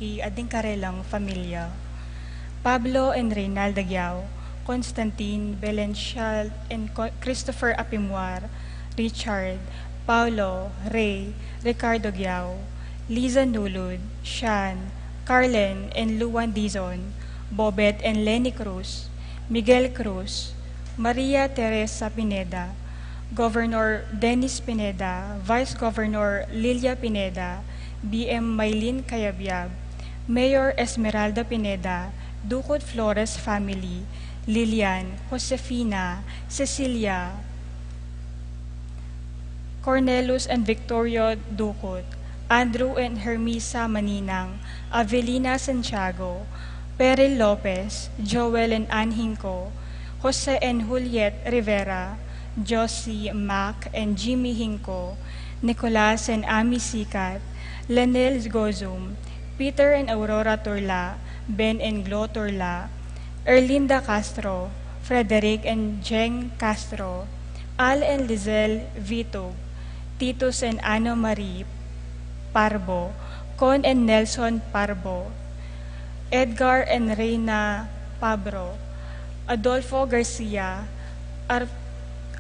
iti ading karelang familia. Pablo and Reynal Dagyao, Constantine Belencial and Christopher Apimwar, Richard, Paulo, Ray, Ricardo Gyao, Liza Nulud, Shan, Carlen and Luan Dizon, Bobet and Lenny Cruz, Miguel Cruz, Maria Teresa Pineda, Governor Dennis Pineda, Vice Governor Lilia Pineda, BM Maylin Cayabyab, Mayor Esmeralda Pineda, Ducot Flores family, Lilian, Josefina, Cecilia, Cornelius and Victoria Ducot, Andrew and Hermisa Maninang, Avelina Santiago, Peril Lopez, Joel and Anhinco, Jose and Juliet Rivera, Josie, Mac and Jimmy Hinco, Nicolas and Ami Sikat, Lanel Gozum, Peter and Aurora Turla, Ben and Glo Turla, Erlinda Castro, Frederick and Jeng Castro, Al and Lizelle Vitog, Titus and Ano Marie Parbo, Con and Nelson Parbo, Edgar and Reina Pabro, Adolfo Garcia,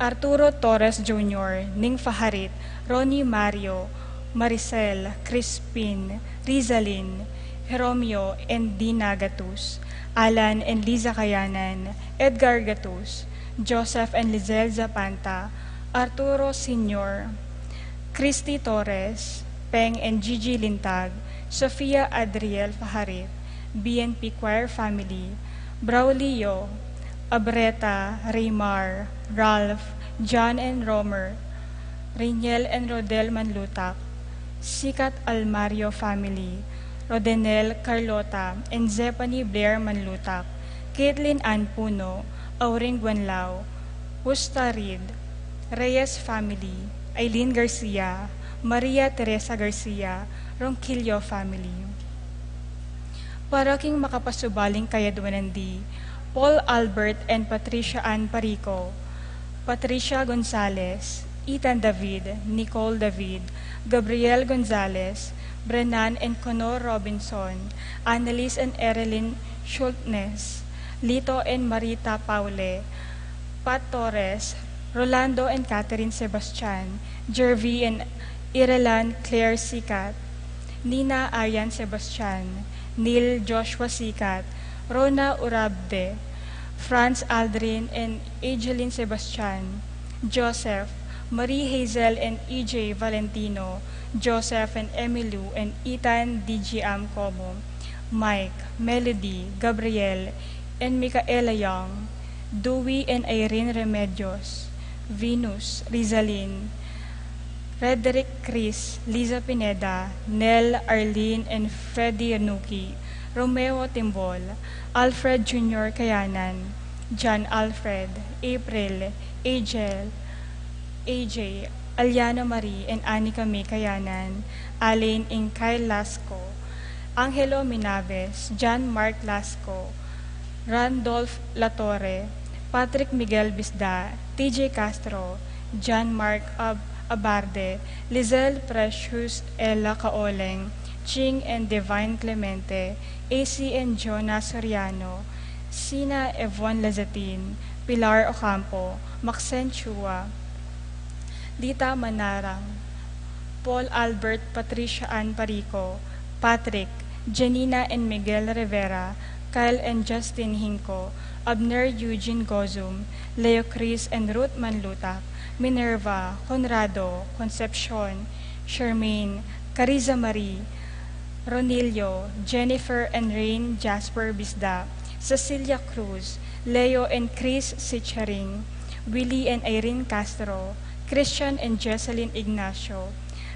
Arturo Torres Jr., Ning Faharit, Ronnie Mario, Maricel, Crispin, Rizalin, Jeromeo and Dina Gatus, Alan and Liza Kayanan, Edgar Gatus, Joseph and Lizelle Zapanta, Arturo Sr., Christy Torres, Peng and Gigi Lintag, Sofia Adriel Faharit, BNP Choir Family, Braulio, Abreta, Raymar, Ralph, John and Romer, Rainiel and Rodel Manlutak, Sikat Almario Family, Rodenel Carlota, and Zephany Blair Manlutak, Caitlin Ann Puno, Auring Guanlao, Husta Reed, Reyes Family, Eileen Garcia, Maria Teresa Garcia, Ronquillo Family. Paraking makapasubaling kayadwanandi, Paul Albert and Patricia Ann Parico, Patricia Gonzalez, Ethan David, Nicole David, Gabriel Gonzalez, Brennan and Conor Robinson, Annalise and Erilyn Schultnes, Lito and Marita Paule, Pat Torres, Rolando and Catherine Sebastian, Jervy and Irelan Claire Sikat, Nina Aryan Sebastian, Neil Joshua Sikat, Rona Urabde, Franz Aldrin and Angeline Sebastian, Joseph, Marie Hazel and EJ Valentino, Joseph and Emilu and Ethan DGM Como, Mike, Melody, Gabriel, and Micaela Young, Dewey and Irene Remedios, Venus, Rizalin, Frederick Chris, Liza Pineda, Nell, Arlene, and Freddie Anuki, Romeo Timbol, Alfred Jr. Kayanan, John Alfred, April, AJ, Aliana Marie, and Anika May Kayanan, Alain Kyle Lasco, Angelo Minaves, John Mark Lasco, Randolph Latorre, Patrick Miguel Bisda, TJ Castro, John Mark Abarde, Lizelle Precious Ella Kaoleng, Ching and Divine Clemente, AC and Jonah Soriano, Sina Evon Lazatin, Pilar Ocampo, Maxen Chua, Dita Manarang, Paul Albert Patricia Ann Parico, Patrick, Janina and Miguel Rivera, Kyle and Justin Hinco, Abner Eugene Gozum, Leo Chris and Ruth Manlutak, Minerva, Conrado, Concepcion, Charmaine, Cariza Marie, Ronilio, Jennifer and Rain Jasper Bisda, Cecilia Cruz, Leo and Chris Sicharing, Willie and Irene Castro, Christian and Jesselyn Ignacio,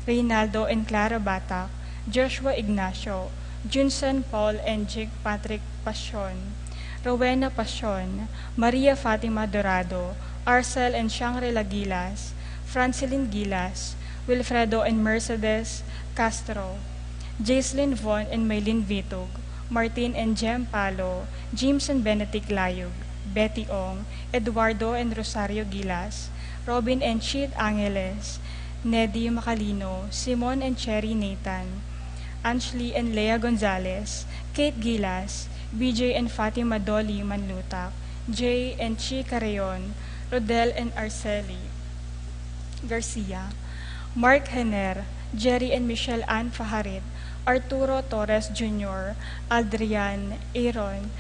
Reynaldo and Clara Batak, Joshua Ignacio, Junson Paul and Jake Patrick Pasion, Rowena Pasion, Maria Fatima Dorado, Arcel and Shangri-La Gilas, Francilyn Gilas, Wilfredo and Mercedes Castro, Jaislyn Von and Maylin Vitog, Martin and Jem Palo, James and Benedict Layog, Betty Ong, Eduardo and Rosario Gilas, Robin and Chid Angeles, Neddy Macalino, Simon and Cherry Nathan, Anshli and Lea Gonzalez, Kate Gilas, BJ and Fatima Dolly Manlutak, Jay and Chi Carreon, Rodel and Arceli Garcia, Mark Hener, Jerry and Michelle Ann Faharit, Arturo Torres Jr., Adrian Aaron,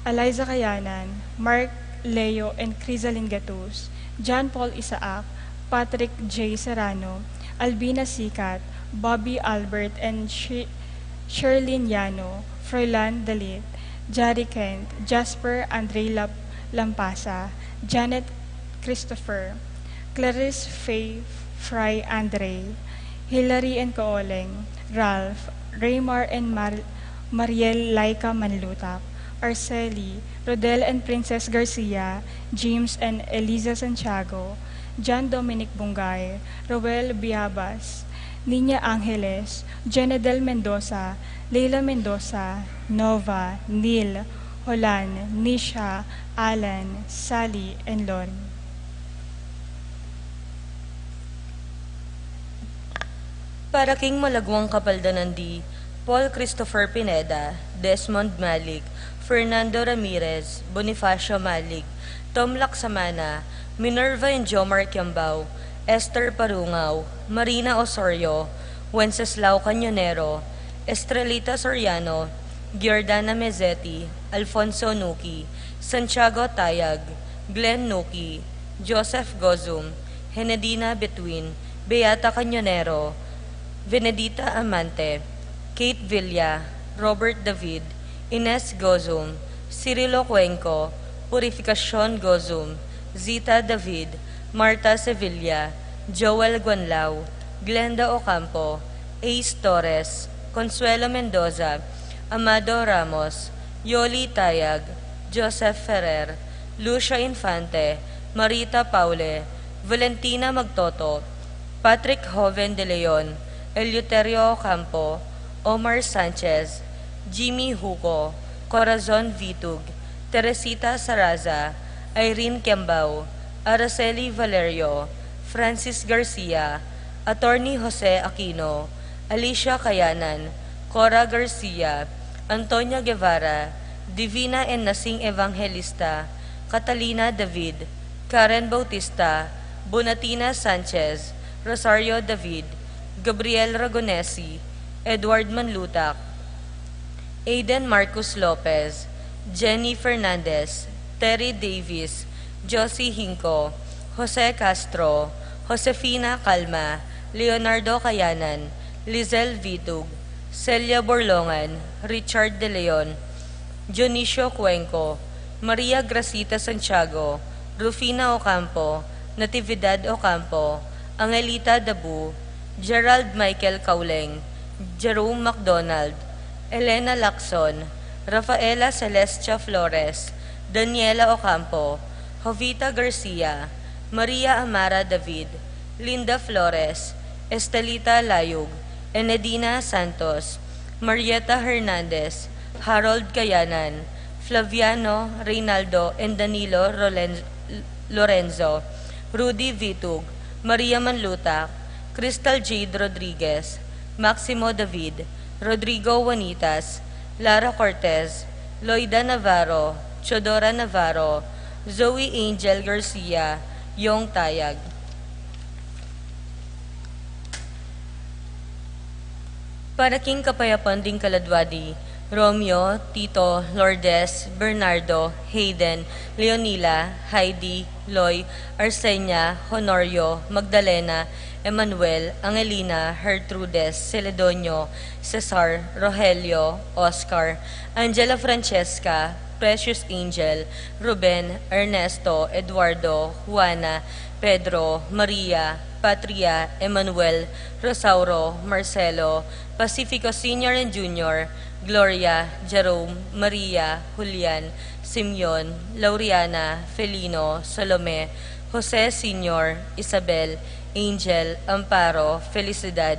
Eliza Kayanan, Mark Leo and Crisalin Gatus, John Paul Isaac, Patrick J. Serrano, Albina Sikat, Bobby Albert and Sherlyn Yano, Froilan Dalit, Jari Kent, Jasper Andre Lampasa, Janet Christopher, Clarice Faye Fry Andre, Hilary and Kooleng, Ralph, Raymar and Mariel Laika Manlutak, Arceli, Rodel and Princess Garcia, James and Eliza Santiago, John Dominic Bungay, Roel Biabas, Nina Angeles, Jenedel Mendoza, Leila Mendoza, Nova, Neil, Holan, Nisha, Alan, Sally, and Lori. Para king malagwang kapaldanandi, Paul Christopher Pineda, Desmond Malik, Fernando Ramirez, Bonifacio Malik, Tom Laksamana, Minerva and Jomar Kiambao, Esther Parungaw, Marina Osorio, Wenceslao Cañonero, Estrelita Soriano, Giordana Mezzetti, Alfonso Nuki, Santiago Tayag, Glenn Nuki, Joseph Gozum, Henedina Betwin, Beata Cañonero, Venedita Amante, Kate Villa, Robert David, Ines Gozum, Cirilo Cuenco, Purificacion Gozum, Zita David, Marta Sevilla, Joel Guanlao, Glenda Ocampo, Ace Torres, Consuelo Mendoza, Amado Ramos, Yoli Tayag, Joseph Ferrer, Lucia Infante, Marita Paule, Valentina Magtoto, Patrick Joven de Leon, Eleuterio Ocampo, Omar Sanchez, Jimmy Hugo, Corazon Vitug, Teresita Saraza, Irene Kembao, Araceli Valerio, Francis Garcia, Attorney Jose Aquino, Alicia Kayanan, Cora Garcia, Antonia Guevara, Divina and Nasing Evangelista, Catalina David, Karen Bautista, Bonatina Sanchez, Rosario David, Gabriel Ragonesi, Edward Manlutak, Aiden Marcos Lopez, Jenny Fernandez, Terry Davis, Josie Hinco, Jose Castro, Josefina Calma, Leonardo Kayanan, Lizelle Vitug, Celia Borlongan, Richard De Leon, Dionisio Cuenco, Maria Gracita Santiago, Rufina Ocampo, Natividad Ocampo, Angelita Dabu, Gerald Michael Kauleng, Jerome McDonald, Elena Lacson, Rafaela Celestia Flores, Daniela Ocampo, Jovita Garcia, Maria Amara David, Linda Flores, Estelita Layug, Enedina Santos, Marieta Hernandez, Harold Kayanan, Flaviano Reynaldo and Danilo Lorenzo, Rudy Vitug, Maria Manlutak, Crystal Jade Rodriguez, Maximo David, Rodrigo Juanitas, Lara Cortez, Loida Navarro, Chodora Navarro, Zoe Angel Garcia, Yong Tayag. Para king kapayapan ding kaladwadi, Romeo, Tito, Lourdes, Bernardo, Hayden, Leonila, Heidi, Loy, Arsenia, Honorio, Magdalena, Emmanuel, Angelina, Gertrudes, Celedonio, Cesar, Rogelio, Oscar, Angela Francesca, Precious Angel, Ruben, Ernesto, Eduardo, Juana, Pedro, Maria, Patria, Emmanuel, Rosauro, Marcelo, Pacifico Senior and Junior, Gloria, Jerome, Maria, Julian, Simeon, Lauriana, Felino, Salome, Jose Senior, Isabel, Angel, Amparo, Felicidad,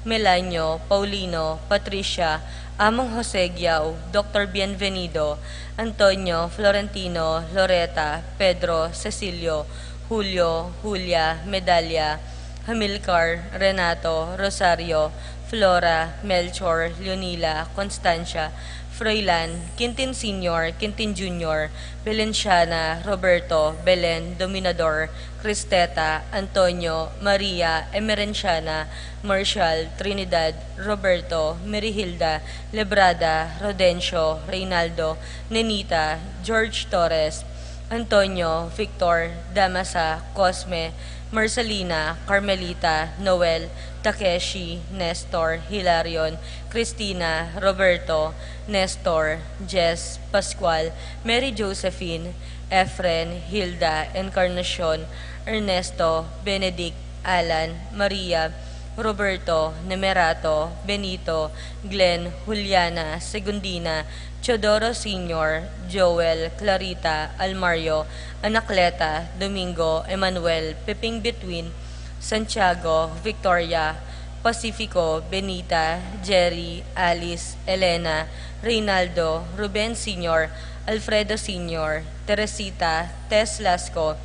Melanio, Paulino, Patricia, Among Jose Giao, Dr. Bienvenido, Antonio, Florentino, Loreta, Pedro, Cecilio, Julio, Julia, Medalla, Hamilcar, Renato, Rosario, Flora, Melchor, Leonila, Constancia, Froilan, Quintin Sr., Quintin Jr., Belenciana, Roberto, Belen, Dominador, Cristeta, Antonio, Maria, Emerenciana, Marshall, Trinidad, Roberto, Merihilda, Lebrada, Rodencio, Reynaldo, Nenita, George Torres, Antonio, Victor, Damasa, Cosme, Marcelina, Carmelita, Noel, Takeshi, Nestor, Hilarion, Cristina, Roberto, Nestor, Jess, Pascual, Mary Josephine, Efren, Hilda, Encarnacion, Ernesto, Benedict, Alan, Maria, Roberto, Nemerato, Benito, Glenn, Juliana, Segundina, Teodoro Sr., Joel, Clarita, Almario, Anacleta, Domingo, Emmanuel, Piping Between, Santiago, Victoria, Pacifico, Benita, Jerry, Alice, Elena, Reynaldo, Ruben Sr., Alfredo Sr., Teresita, Tess Lasco,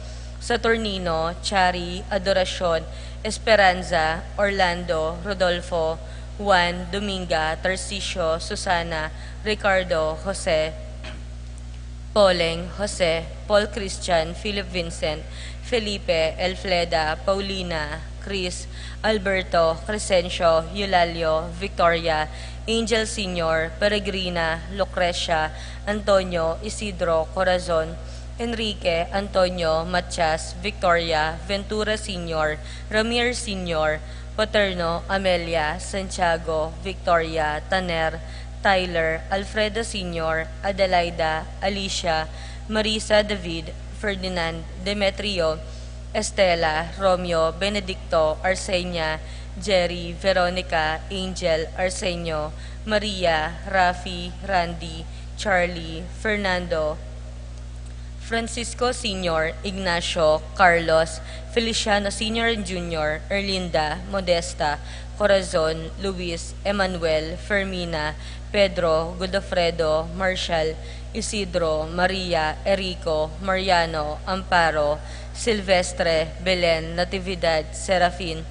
Saturnino, Chari, Adoracion, Esperanza, Orlando, Rodolfo, Juan, Dominga, Tarcisio, Susana, Ricardo, Jose, Poleng, Jose, Paul Christian, Philip Vincent, Felipe, Elfleda, Paulina, Chris, Alberto, Crescencio, Eulalio, Victoria, Angel Sr., Peregrina, Lucrecia, Antonio, Isidro, Corazon, Enrique, Antonio, Matias, Victoria, Ventura Sr., Ramir Sr., Paterno, Amelia, Santiago, Victoria, Taner, Tyler, Alfredo Sr., Adelaida, Alicia, Marisa David, Ferdinand, Demetrio, Estela, Romeo, Benedicto, Arsenia, Jerry, Veronica, Angel, Arsenio, Maria, Rafi, Randy, Charlie, Fernando, Francisco Sr., Ignacio, Carlos, Feliciano Sr. and Jr., Erlinda, Modesta, Corazon, Luis, Emmanuel, Fermina, Pedro, Godofredo, Marshall, Isidro, Maria, Erico, Mariano, Amparo, Silvestre, Belen, Natividad, Serafin,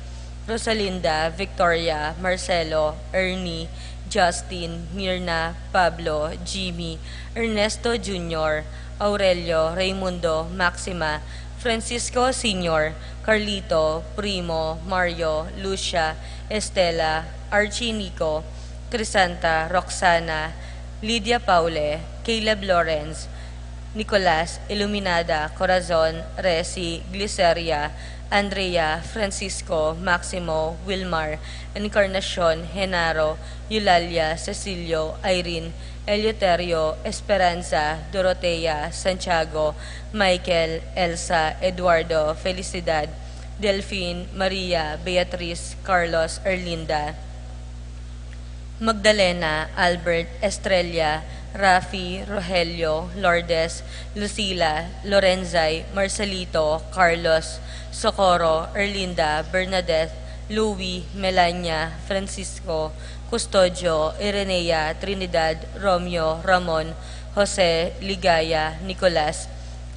Rosalinda, Victoria, Marcelo, Ernie, Justin, Mirna, Pablo, Jimmy, Ernesto Jr., Aurelio, Raimundo, Maxima, Francisco Sr., Carlito, Primo, Mario, Lucia, Estela, Archie Nico, Crisanta, Roxana, Lydia Paule, Caleb Lawrence, Nicolas, Iluminada, Corazon, Resi, Gliceria, Andrea, Francisco, Maximo, Wilmar, Encarnacion, Genaro, Eulalia, Cecilio, Irene, Eleuterio, Esperanza, Dorotea, Santiago, Michael, Elsa, Eduardo, Felicidad, Delphine, Maria, Beatriz, Carlos, Erlinda, Magdalena, Albert, Estrella, Rafi, Rogelio, Lourdes, Lucila, Lorenzay, Marcelito, Carlos, Socorro, Erlinda, Bernadette, Louie, Melania, Francisco, Custodio, Irenea, Trinidad, Romeo, Ramon, Jose, Ligaya, Nicolas,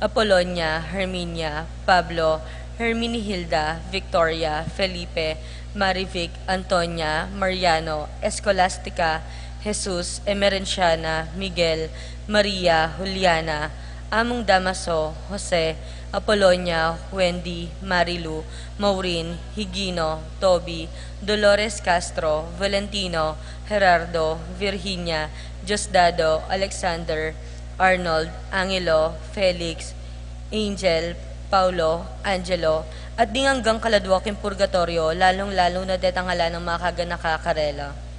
Apolonia, Herminia, Pablo, Herminihilda, Victoria, Felipe, Marivic, Antonia, Mariano, Escolastica, Jesus, Emerenciana, Miguel, Maria, Juliana, Among Damaso, Jose, Apolonia, Wendy, Marilu, Maureen, Higino, Toby, Dolores Castro, Valentino, Gerardo, Virginia, Diosdado, Alexander, Arnold, Angelo, Felix, Angel, Paulo, Angelo, at di hanggang kaladwaking purgatorio, lalong-lalo na detangala ng mga kaganakakarela.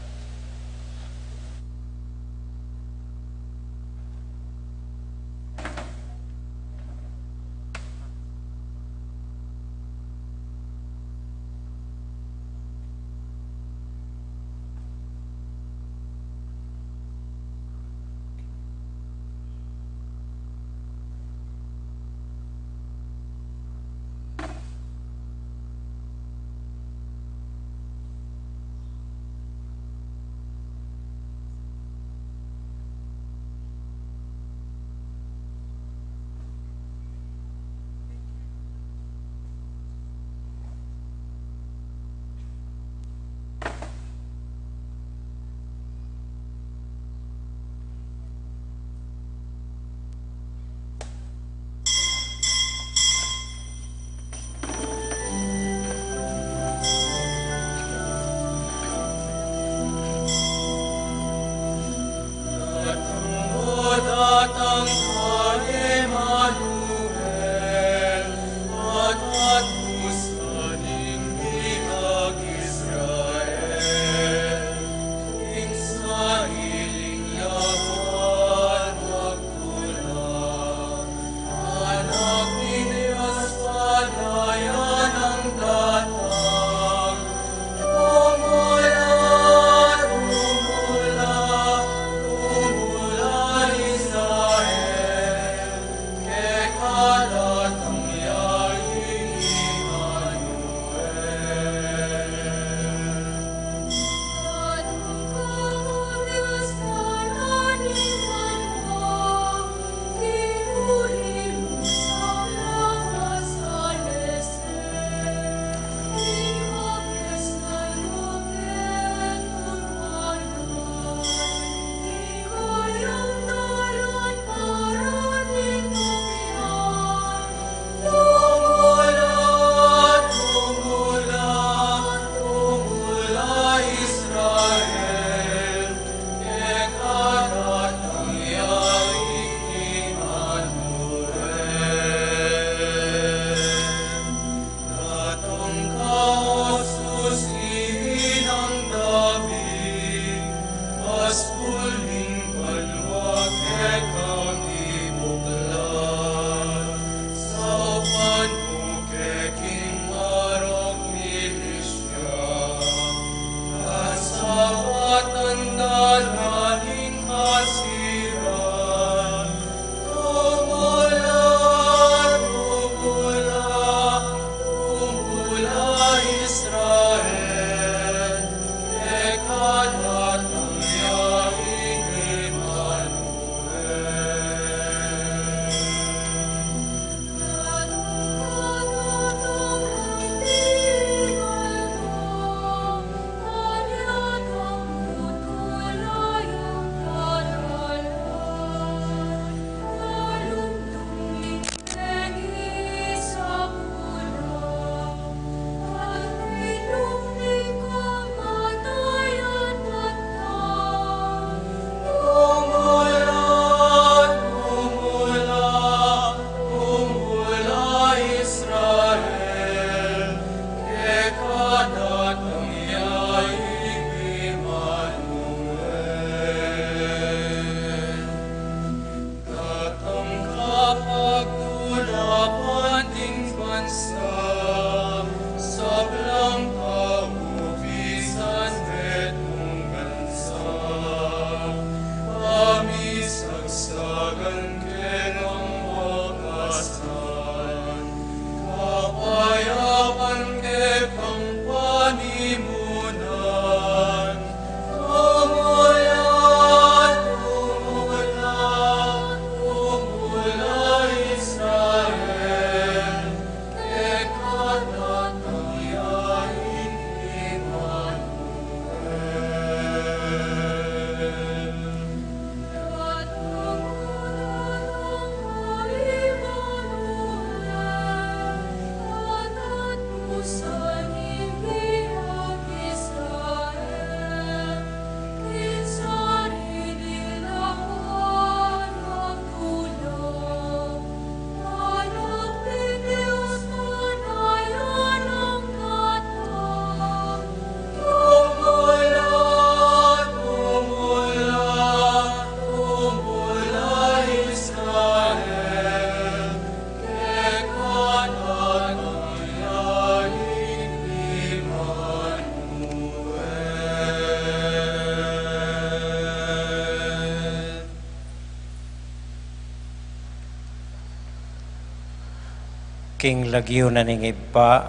king lagyo na ning iba,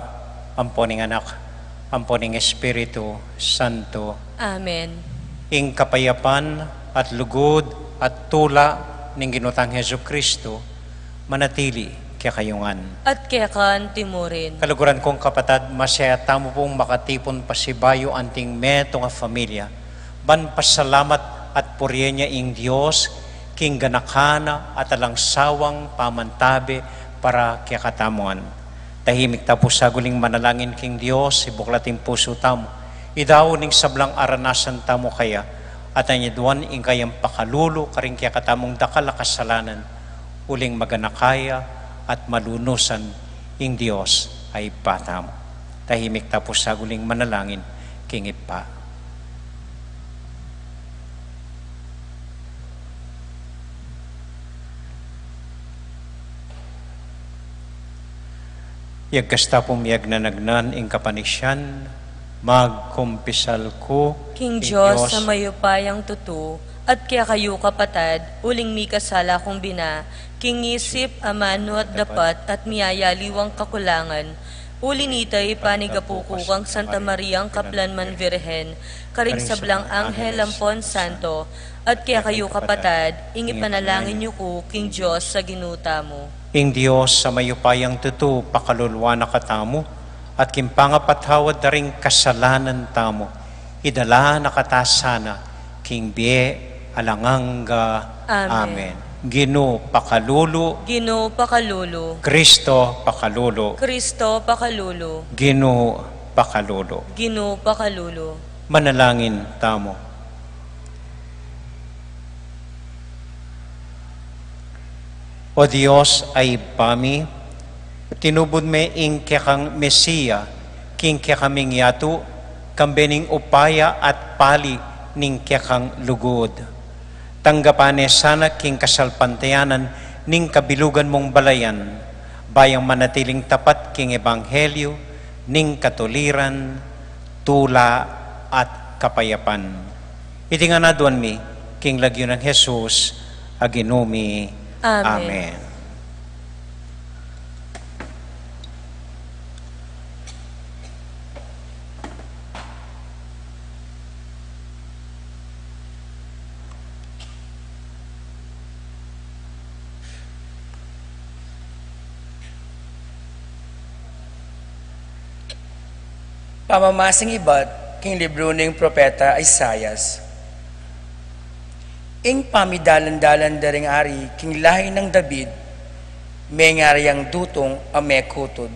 amponing anak, amponing Espiritu Santo, Amen. ing kapayapan at lugod at tula ning ginutang Hesu Kristo, manatili kaya kayungan. At kaya kan timurin. Kaluguran kong kapatad, masaya tamo pong makatipon pasibayo anting meto nga familia. Ban pasalamat at puryenya ing Diyos, king ganakana at alang sawang pamantabi para kaya katamuan. Tahimik tapos sa guling manalangin king Diyos, ibuklating puso tamo. Idaw ning sablang aranasan tamo kaya, at anyaduan ing kayang pakalulo, karing kaya katamong dakal kasalanan, uling maganakaya at malunusan ing Diyos ay bata mo. Tahimik tapos sa guling manalangin, king Ipa. Yagkasta pumiyag na nagnan ing kapanisyan, magkumpisal ko, King Diyos sa mayupayang tutu, at kaya kayo kapatad, uling mi kasala kong bina, king isip, amano at dapat, at miyayaliwang kakulangan, ulinitay panigapuko kang Santa Mariang Kaplanman Virhen, karing sablang Anghel Ampon Santo, at kaya kayo kapatad, ingi panalangin niyo ko, King Diyos sa ginuta mo. ing Diyos sa mayupayang tutu, pakalulwa na katamo, at kimpangapatawad na ring kasalanan tamo, idala na katasana, king bie alanganga. Amen. Gino pakalulu, Gino pakalulu, Kristo pakalulu, Kristo pakalulu, Gino pakalulu. Gino pakalulu. Manalangin tamo. O Diyos ay pami, tinubod me ing kekang Mesiya, king kekaming yatu, kambening upaya at pali ning kekang lugod. Tanggapane sana king kasalpantayanan ning kabilugan mong balayan, bayang manatiling tapat king ebanghelyo, ning katuliran, tula at kapayapan. Iti nga naduan mi, king lagyo ng Jesus, aginumi. Amen. Amen. Pamamasing iba't king libro ng propeta Isayas. Ing pamidalan-dalan daring ari king lahi ng David, may ngariyang dutong ame kutod.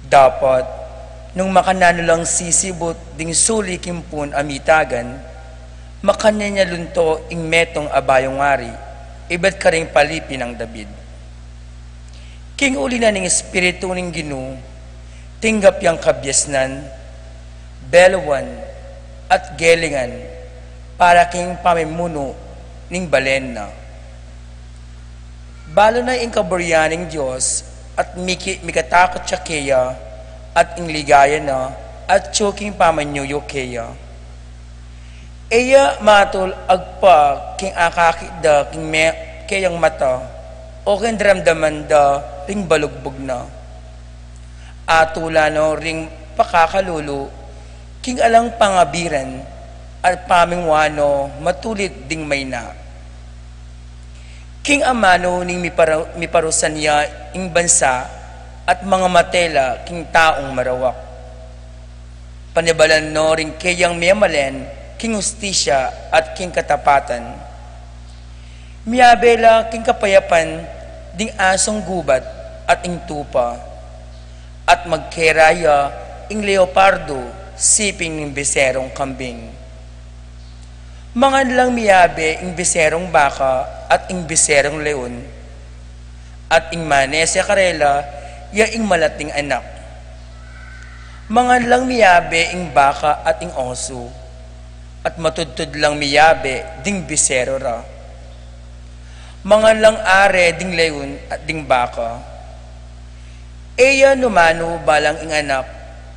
Dapat, nung makanano lang sisibot ding suli kimpun amitagan, makanya niya lunto ing metong abayong ari, iba't karing palipi ng David. King uli na ning espiritu ning Ginoo, tinggap yang kabyasnan, belawan, at gelingan, para king pamimuno ning balen na. Balo na ing kaburyaning Diyos, at mikatakot siya kaya, at ing ligaya na, at choking pamanyuyo kaya. Eya matol agpa king akakit da king kayang mata, o king dramdaman da ring balugbog na. Atula no ring pakakalulu, king alang pangabiran, at pamingwano matulit ding may na. King amano ning miparusan niya ing bansa, at mga matela king taong marawak. Panibalan no ring kayang miyamalen, king ustisya at king katapatan. Miyabela king kapayapan, ding asong gubat at ing tupa, at magkeraya ing leopardo, siping ng beserong kambing. Mga lang miyabe ing beserong baka at ing beserong leon, at ing manese karela, ya ing malating anak. Mga lang miyabe ing baka at ing oso, at matudtud lang miyabe ding besero ra. Mga lang are ding leon at ding baka. Eya numano balang ing anak,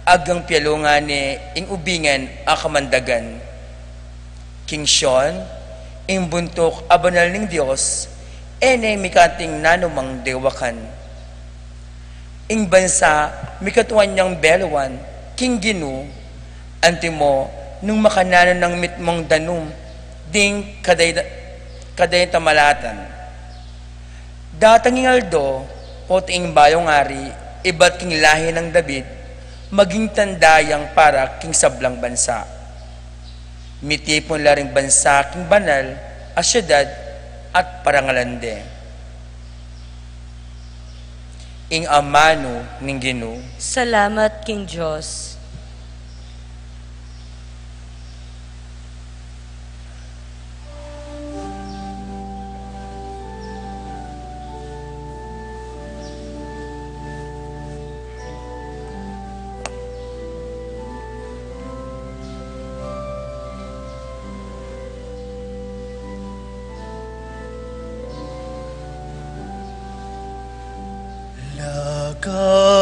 agang piyalungan ni ing ubingan akamandagan. King Sean, ing buntok abanal ning Diyos, ene mikating nanumang dewakan. ing bansa mikatuan niyang beluan, king ginu, antimo, nung makananan ng mitmong danum, ding kaday tamalatan. Datang ingaldo, o tiing bayong ari, iba't king lahi ng David, maging tandayang para king sablang bansa. Mitipon laring bansa king banal, asyudad, at parangalande. Ing amano ning Ginoo. Salamat, King Diyos.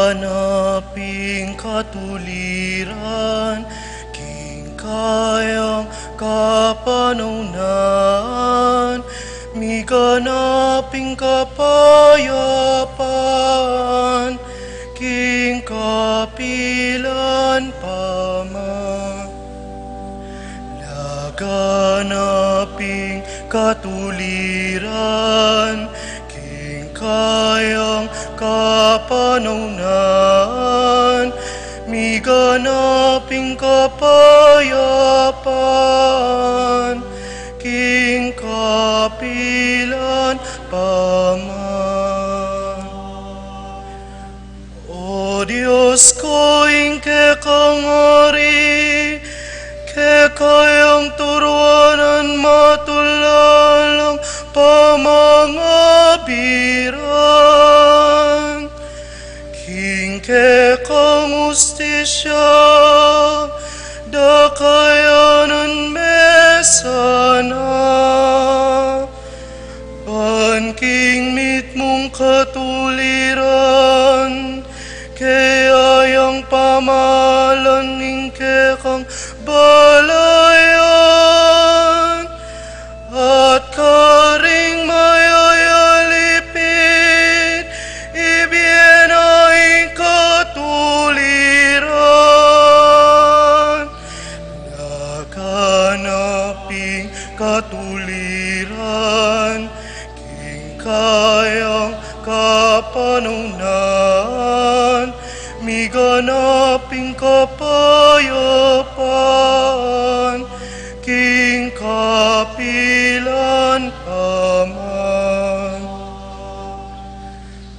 Laganaping katuliran, king kayang kapanaunan, miganaping kapayapaan, king kapilan paman. Laganaping katuliran, king kayang kapanaunan, miganaping kapayapaan, king kapilan paman. O Diyos ko, ingke kangari, ke kayang turuanan matulalang pamangabiran, kingke kang ustisya, dakayanan mesana, banking mitmong katuliran, kayayang pamalan ingke kang balayan, at karing mayayalipid, ibiyenaing katuliran. Laganaping katuliran, king kayang kapanaunan, miganaping kapayapaan, king kapilan paman.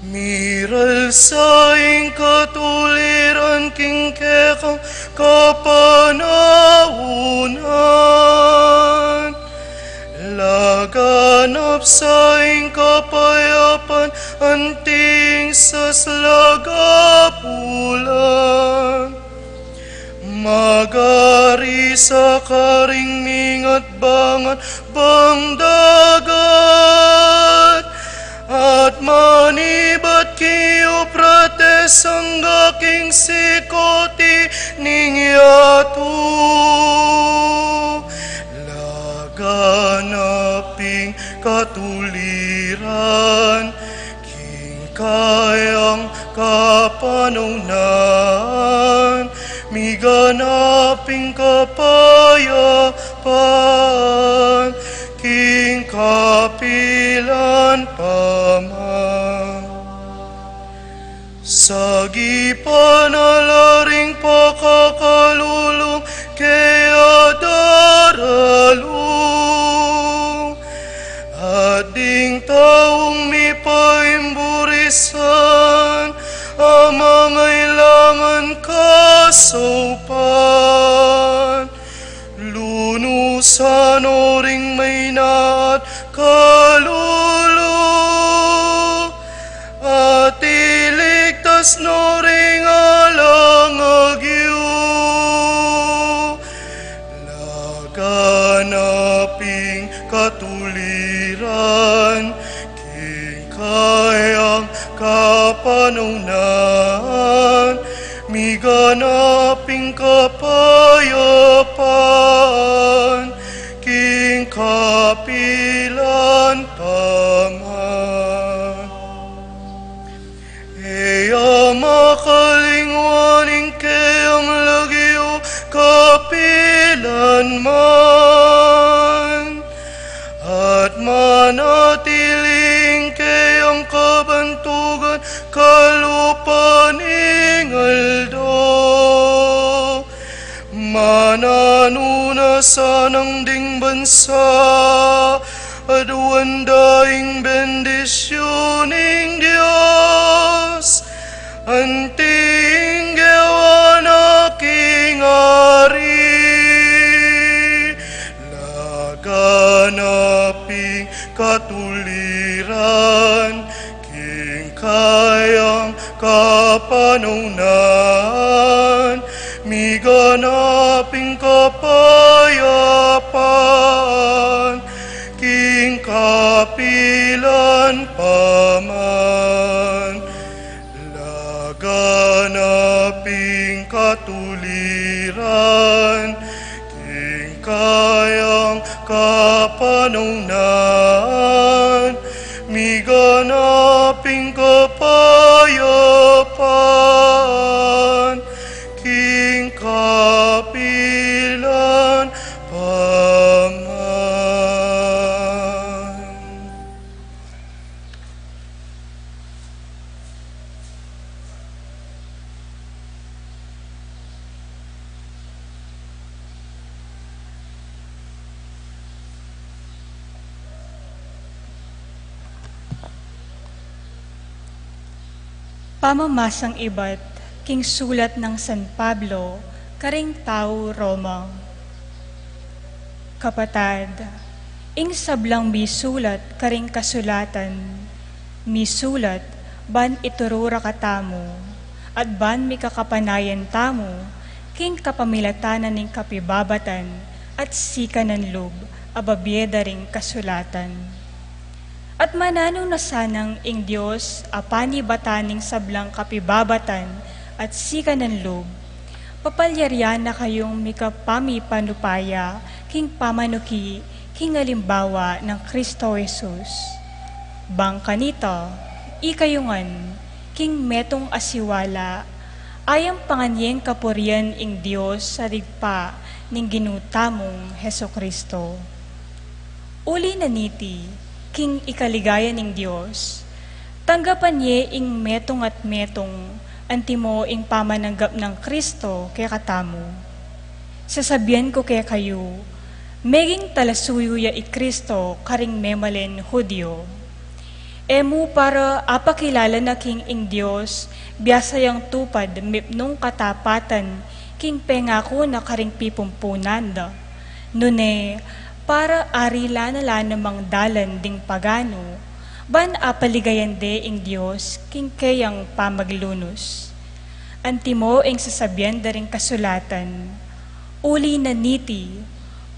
Miral sa ing katuliran, king kekang kapanaunan, laganap sa ing kapayapan, anting sa slagapulan. Magari sa karingming at bangat bang dagat, at manibat kiyo prates ang aking sikoti ningyatu. Laganaping katuliran, king kayang kapanaunan, miganaping kapayapaan, king kapilan paman. Sagipan alaring pakakalulong, kaya daralong, at ding taong mipaimburisan, amang ailangan kasopan. Lunusan o ring may naat kalulu, at iligtas no ring alang agyu. Laganaping katuliran, king kayang kapanaunan, miganaping kapayapaan, king kapilan paman. Eyam kailanman at manatiling kayang kabantugan kalupaning aldaw. Mananuna sanang ding bansa at wandaing bendisyoning Diyos anting gawan aking ari. Laganaping katuliran king kayang kapanaunan miganaping kapayapaan king kapilan paman. Laganaping katuliran king kayang kapanaunan miganaping kapayapaan king kapilan paman. Pamamasang iba't king sulat ng San Pablo, karing tao Roma. Kapatad, ing sablang misulat karing kasulatan, misulat ban iturura katamo, at ban mikakapanayan tamo, king kapamilatanan ning kapibabatan, at sika ng lub, ababyeda ring kasulatan. At manano na sanang ing Diyos apani bataning sablang kapibabatan at sika ng loob, papalyaryan na kayong mikapami panupaya king pamanuki king alimbawa ng Kristo Jesus. Bangka nito, ikayungan king metong asiwala, ayang panganyeng kapurian ing Diyos sa rigpa ning ginutamong Heso Kristo. Uli na niti, king ikaligaya ning Diyos, tanggapan niya ing metong at metong antimo ing pamananggap ng Kristo kaya katamo. Sasabihan ko kaya kayo, meging talasuyo ya i Kristo karing memalen Hudyo. Emu para apakilala na king ing Diyos, biyasayang tupad mipnong katapatan king pengako na karing pipumpunan da. Nune, para arila na namang dalan ding pagano, ban apaligayan de ing Diyos king kayang pamaglunos. Antimo ing sasabihan da ring kasulatan, uli na niti,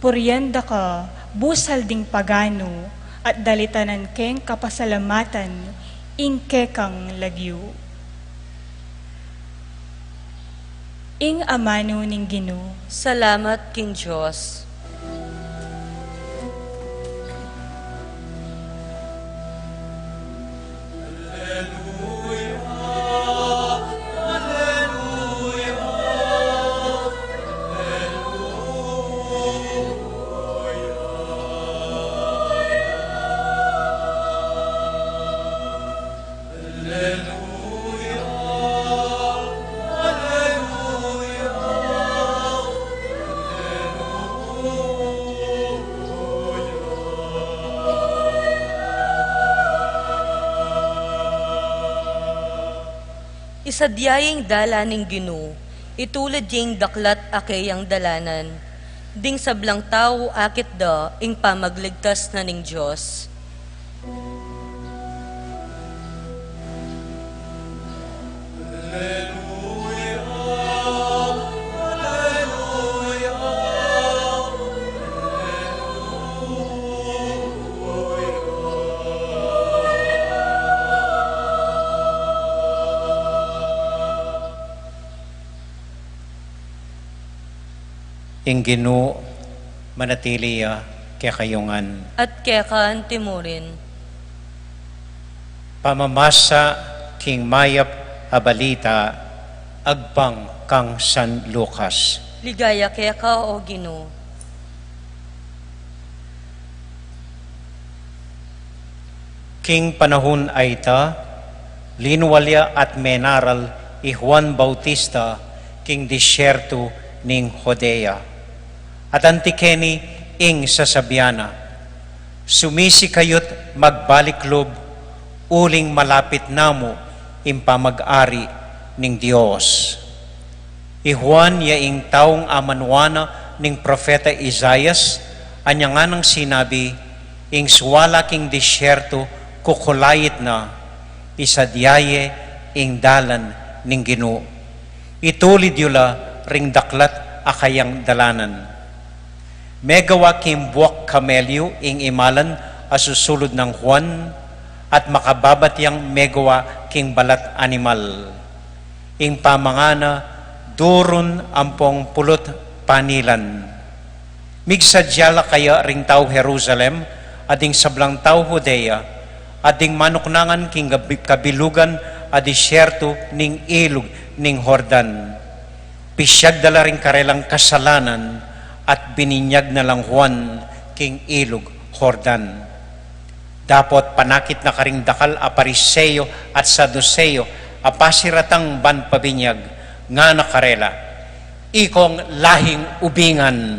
puryanda ka, busal ding pagano, at dalitanan keng kapasalamatan, ing kekang lagyo. Ing amano ning Ginoo. Salamat king Diyos. Isadyayeng dala ning Ginoo, itulad yung daklat akayang dalanan, ding sablang tao akit da, ing pamagligtas na ning Diyos. Ing Ginoo manatili kaya kayungan. At kekaan timurin, Pamamasa king mayap abalita agpang kang San Lucas. ligaya kaya ka o Ginoo. king panahon ay ta, linwalya at menaral i Juan Bautista, king disyerto ning Judea. At antikeni ing sasabiana, sumisi kayo't magbalik lob, uling malapit namo impamag-ari ning Dios. I Juan yaing taong amanwana ning propeta Isaias, anya nga nang sinabi, ing swala king disyerto kukulayit na, isadyaye ing dalan ning Ginoo. Itulid yula ring daklat akayang dalanan. Megawa king buwak kamelyo ing imalan asusulod ng Juan, at makababat yang megawa king balat animal. Ing pamangana, durun ampong pulot panilan. Migsadyala kaya ring tao Jerusalem, ading sablang tao Judea, ading manuknangan king kabilugan a disyerto ning ilog ning Jordan. Pisyag dala ring karelang kasalanan at bininyag na lang Juan king ilog Jordan. Dapot panakit na karing dakal a Pariseyo at Saduseyo a pasiratang ban pabinyag nga nakarela. Ikong lahing ubingan.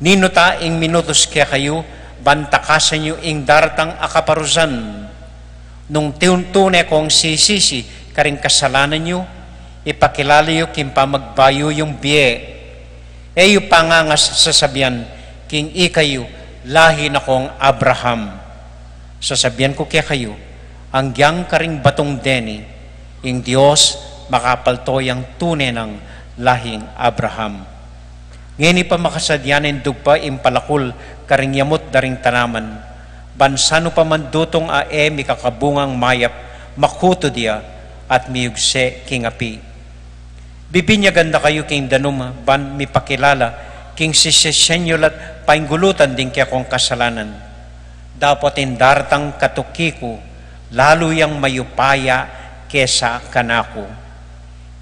Ninuta ing minutos kaya kayo, bantakasan nyo ing dartang akaparusan. Nung tunay kong sisisi karing kasalanan nyo, ipakilala nyo king pamagbayo yung biye. Eyo pangangas sasabihan, king ikayo, lahi na kong Abraham. Sasabihan ko kaya kayo, ang giyang karing batong deni, ing Diyos makapaltoyang tunay ng lahing Abraham. Ngini pa makasadyanin dugpa impalakul karing yamot daring tanaman, bansano pa man dutong ae mikakabungang mayap, makuto dia at miyugse king api. Bibinyagan na kayo king danum, ban mipakilala, king sisesyenyolat painggulutan din kaya kong kasalanan. Dapat indartang katukiko, lalo yang mayupaya kesa kanako.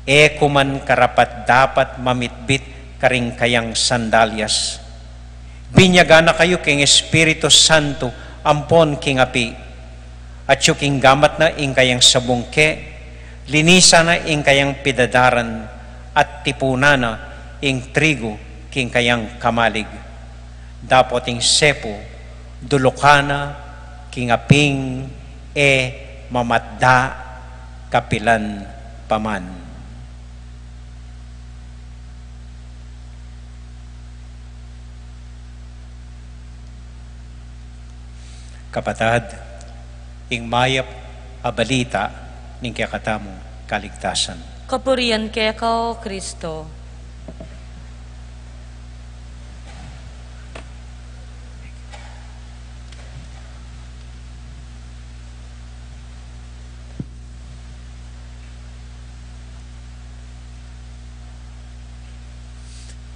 E kuman karapat dapat mamitbit karing kayang sandalyas. Binyaga na kayo king Espiritu Santo, ampon king api. At yung king gamat na ing kayang sabungke, linisa na ing kayang pidadaran, at tipuna na ing trigo king kayang kamalig. Dapat ing sepo, dulokana, king aping, mamatda, kapilan paman. Kapatad, ing mayap a balita ning kakatamong kaligtasan. Kapurian kaya ka, O Kristo.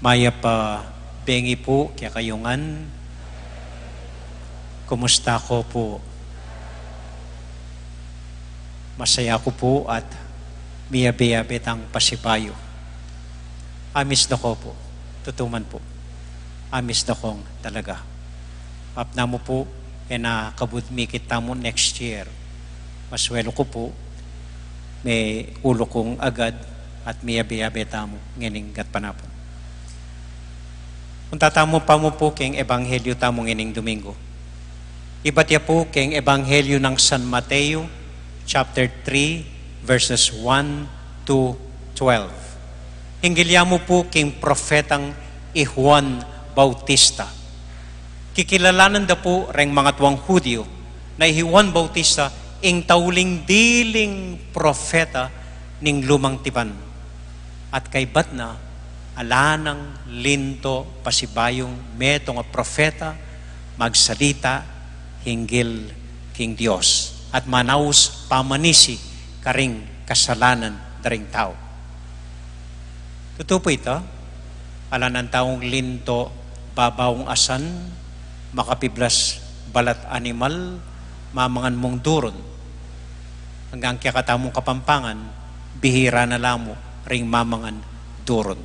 Mayap bengi po kaya kayungan. Kumusta ko po? Masaya ko po at miyabiyabit ang pasipayo. Amis na ko po. Tutuman po. Amis na kong talaga. Apna mo po, na kabudmikit tamo next year. Maswelo ko po, may ulo kong agad at miyabiyabit tamo ngining gat panapon. Kung tatamo pa mo po king ebanghelyo tamo ngining Domingo. Iba't ya po king ebanghelyo ng San Mateo, chapter 3, verses 1 to 12. Hinggilya mo po king propetang Juan Bautista. Kikilalanan da po reng mga tuwang Hudyo na Juan Bautista ing tauling diling propeta ning lumang tipan. At kay bat na alanang linto pasibayong meto nga propeta magsalita hinggil king Dios at manaus pamanisi karing kasalanan daring tao. Totoo po ito, alanang taong linto babawong asan, makapiblas balat animal, mamangan mong duron. Hanggang kaya katamong kapampangan, bihira na lamo ring mamangan duron.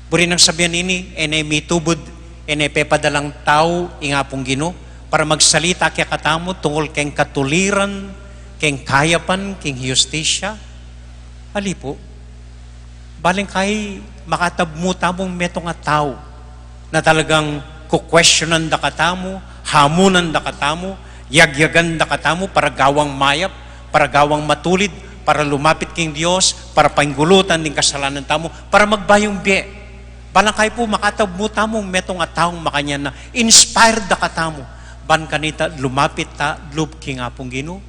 Buri nang sabihan ini, ene mitubod, ene pepadalang tao, ingapong Gino, para magsalita kaya katamo tungkol keng katuliran, keng kayapan, keng justisya. Ali po, baling kay makatabmuta mong meto nga tao na talagang kukwestiyonan da katamo, hamunan da katamo, yagyagan da katamo para gawang mayap, para gawang matulid, para lumapit king Diyos, para painggulutan din kasalanan tamo, para magbayong biye. Balang kayo po makatabmuta mong meto nga taong makanyan na inspired da katamo, ban kanita lumapit ta lub king apong Ginoo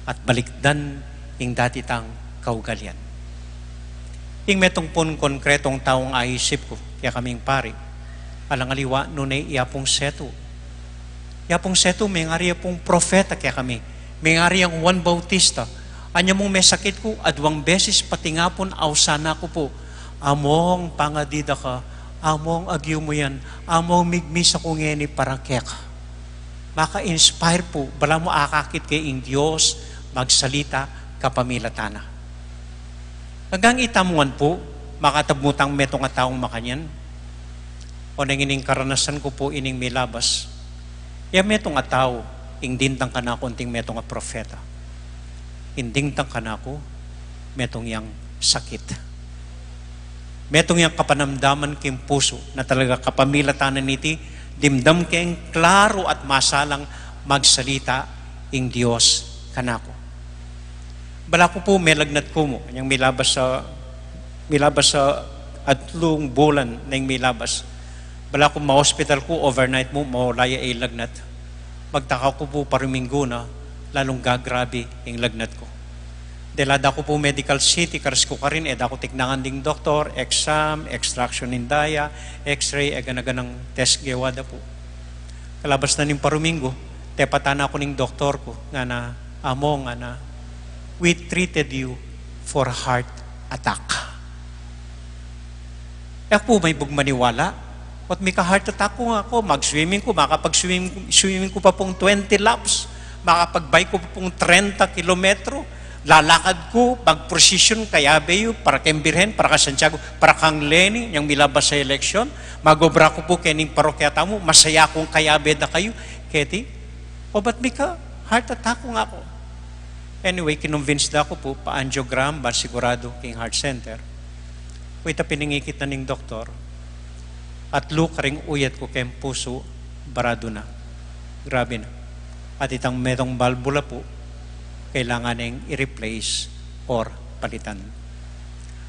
at balikdan ing dati tang kaugalyan. Ing metong pun konkretong taong aisip ko, kaya kaming pari, alang aliwa nunay iapong seto. Iapong seto, may ngari pong profeta kaya kami. May ngari ang Juan Bautista. Anya mong may sakit ko, adwang beses pati nga pon, awsana ko po. Among pangadida ka, among agyo mo yan, among migmisa ko ngeni para keka. Maka-inspire po, bala mo akakit kay ing Diyos, magsalita kapamilatana. Hanggang itamuan po, makatabmutang metong nga taong makanyan, o nang ining karanasan ko po ining milabas, ya metong nga tao, ing dintang ka na konting metong nga profeta. Indingtang ka na ko, metong yang sakit. Metong yang kapanamdaman king puso, na talaga kapamilatanan niti, dimdam keng klaro at masalang magsalita ing Diyos kanako. Bala ko po may lagnat ko mo, yung milabas sa atlong bulan na yung milabas. Bala ko ma-hospital ko, overnight mo, maulaya ay lagnat. Magtaka ko po pariminggo na, lalong gagrabe yung lagnat ko. Delada ko po medical city, karas ko ka rin, eda ko tiknangan ding doktor, exam, extraction in daya, x-ray, aganaganang test gewada po. Kalabas na ning pariminggo, tepatan ako ning doktor ko, nga na, amo nga na, we treated you for heart attack. Po may bugmaniwala, at may ka-heart attack ko nga ako, mag-swimming ko, makapag-swimming ko pa pong 20 laps, makapag-bike ko pa pong 30 kilometro, lalakad ko, mag-procession kaya bayo, para kay Birhen, para kay Santiago, para kang Lenny, yung milabas sa eleksyon, magobra ko po kening parokya tamo, masaya kong kaya beda kayo, keti, o ba't may ka-heart attack ko nga ako? Anyway, kinonvinced ako po, pa-angiogram, ba sigurado, king heart center, ita piningikit na ning doktor, at lukaring uyat ko kayong puso, barado na. Grabe na. At itang metong balbula po, kailangan nang i-replace or palitan.